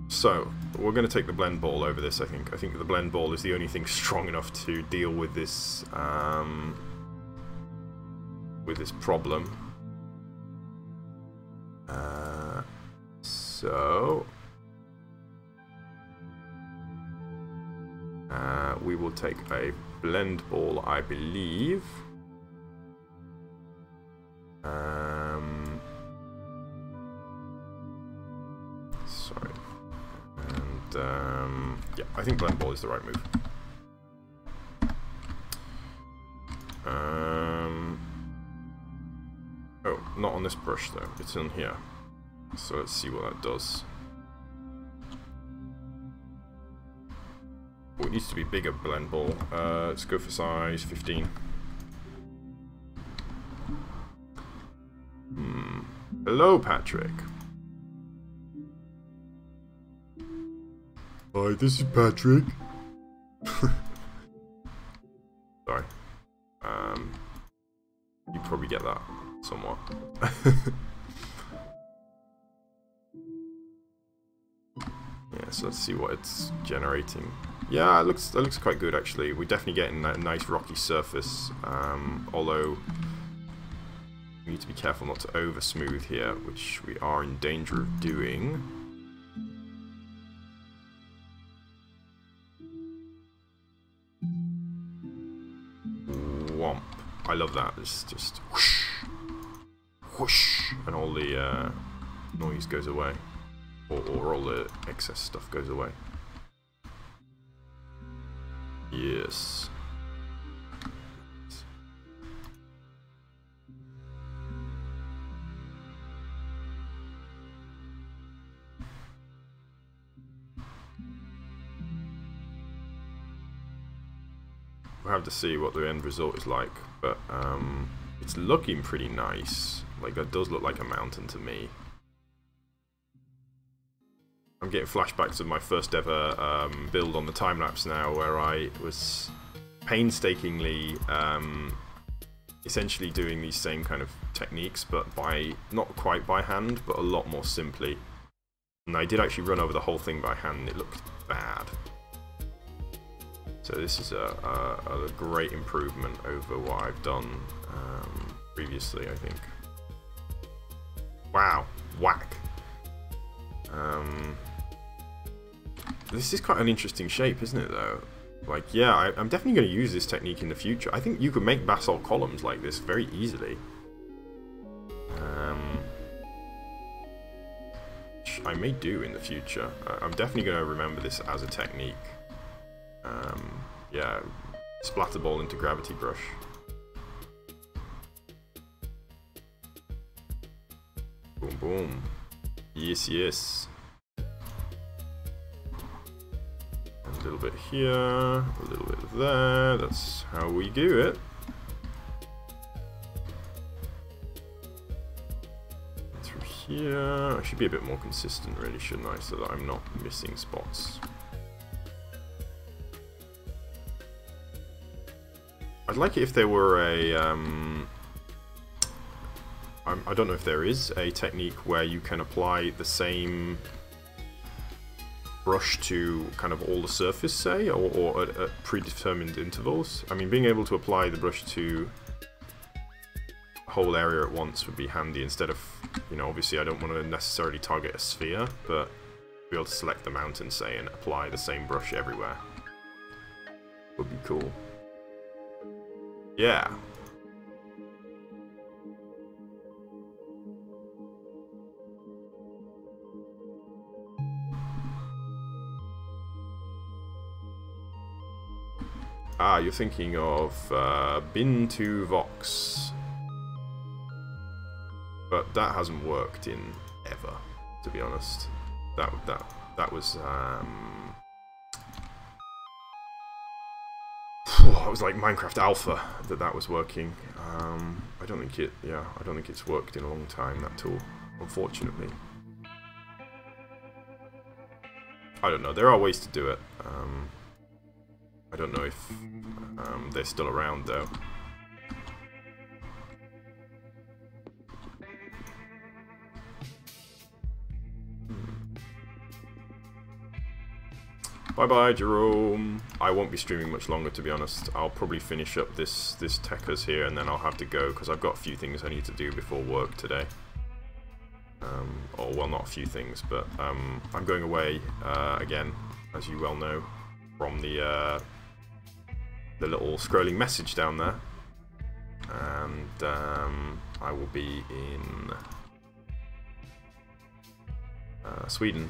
So, we're going to take the blend ball over this, I think. I think the blend ball is the only thing strong enough to deal with this problem. We will take a blend ball, I believe. Sorry. And, yeah, I think blend ball is the right move. Oh, not on this brush though, it's on here. So let's see what that does. Oh, it needs to be bigger blend ball. Let's go for size 15. Hello, Patrick. Hi, this is Patrick. Sorry. You probably get that somewhat. Yeah, so let's see what it's generating. Yeah, it looks quite good actually. We're definitely getting that nice rocky surface, although we need to be careful not to over smooth here, which we are in danger of doing. Whomp. I love that. It's just whoosh, whoosh, and all the noise goes away. Or all the excess stuff goes away. Yes. We'll have to see what the end result is like, but it's looking pretty nice. Like, that does look like a mountain to me. I'm getting flashbacks of my first ever build on the time-lapse now, where I was painstakingly essentially doing these same kind of techniques, but not quite by hand, but a lot more simply. And I did actually run over the whole thing by hand, and it looked bad. So this is a great improvement over what I've done previously, I think. Wow, whack. This is quite an interesting shape, isn't it, though? Like, yeah, I'm definitely going to use this technique in the future. I think you could make basalt columns like this very easily. Which I may do in the future. I'm definitely going to remember this as a technique. Yeah, splatter ball into gravity brush. Boom, boom. Yes, yes. A little bit here, a little bit there. That's how we do it. Yeah, I should be a bit more consistent, really, shouldn't I? So that I'm not missing spots. I'd like it if there were a... I don't know if there is a technique where you can apply the same brush to kind of all the surface, say, or at predetermined intervals. I mean, being able to apply the brush to a whole area at once would be handy instead of, you know, obviously I don't want to necessarily target a sphere, but be able to select the mountain, say, and apply the same brush everywhere. Would be cool. Yeah. Ah, you're thinking of Bin to Vox. But that hasn't worked in ever, to be honest. That was it was like Minecraft Alpha that was working. I don't think I don't think it's worked in a long time, that tool, unfortunately. I don't know, there are ways to do it. I don't know if they're still around, though. Bye-bye, Jerome. I won't be streaming much longer, to be honest. I'll probably finish up this Techers here, and then I'll have to go, because I've got a few things I need to do before work today. Or, well, not a few things, but I'm going away, again, as you well know, from the little scrolling message down there. And I will be in Sweden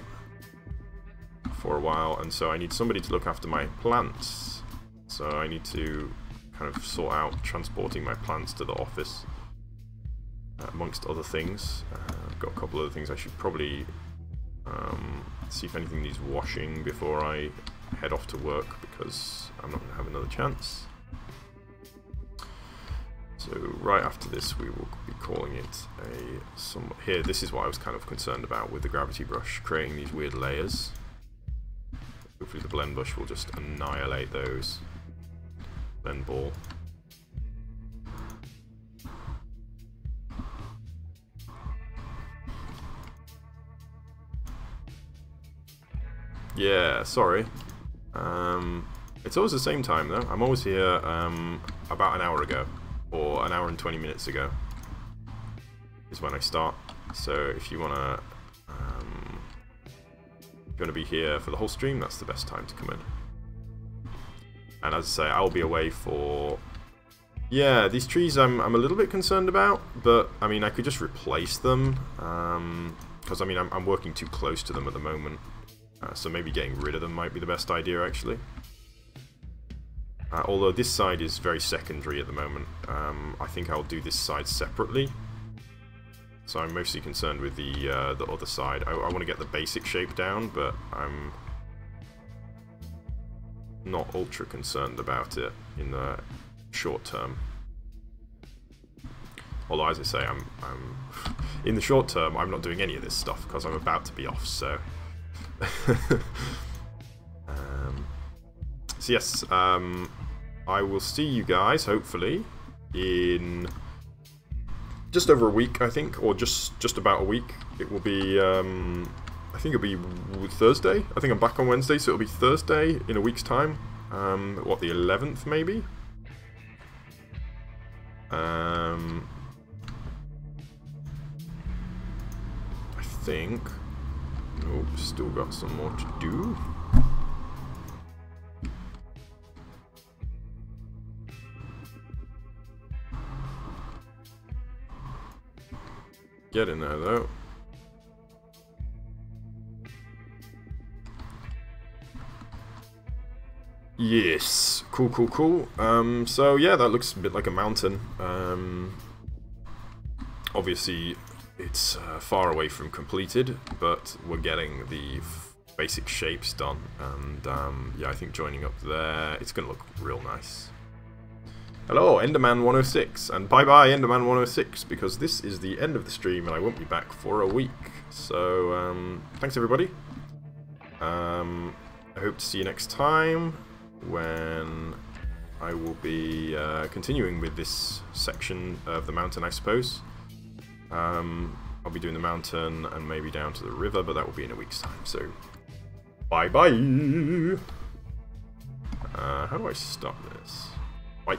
for a while, and so I need somebody to look after my plants. So I need to kind of sort out transporting my plants to the office, amongst other things. I've got a couple other things I should probably see if anything needs washing before I head off to work, because I'm not going to have another chance. So right after this we will be calling it here, this is what I was kind of concerned about with the gravity brush, creating these weird layers. Hopefully the blend brush will just annihilate those. Blend ball. Yeah, sorry. It's always the same time though. I'm always here about an hour ago, or an hour and 20 minutes ago is when I start. So if you wanna be here for the whole stream, that's the best time to come in. And as I say, I'll be away for... Yeah, these trees I'm a little bit concerned about, but I mean I could just replace them, because I mean I'm working too close to them at the moment. So maybe getting rid of them might be the best idea, actually. Although this side is very secondary at the moment. I think I'll do this side separately. So I'm mostly concerned with the other side. I want to get the basic shape down, but I'm not ultra concerned about it in the short term. Although, as I say, I'm in the short term, I'm not doing any of this stuff because I'm about to be off. So, so yes, I will see you guys hopefully in just over a week, I think, or just about a week. It will be, I think it'll be Thursday. I think I'm back on Wednesday, so it'll be Thursday in a week's time. What, the 11th, maybe? I think. Nope, still got some more to do. Get in there though. Yes, cool, cool, cool. So yeah, that looks a bit like a mountain. Obviously, it's far away from completed, but we're getting the basic shapes done. And yeah, I think joining up there, it's going to look real nice. Hello, Enderman 106, and bye-bye Enderman 106, because this is the end of the stream and I won't be back for a week. So, thanks everybody. I hope to see you next time, when I will be continuing with this section of the mountain, I suppose. I'll be doing the mountain and maybe down to the river, but that will be in a week's time, so bye-bye! How do I stop this? Bye.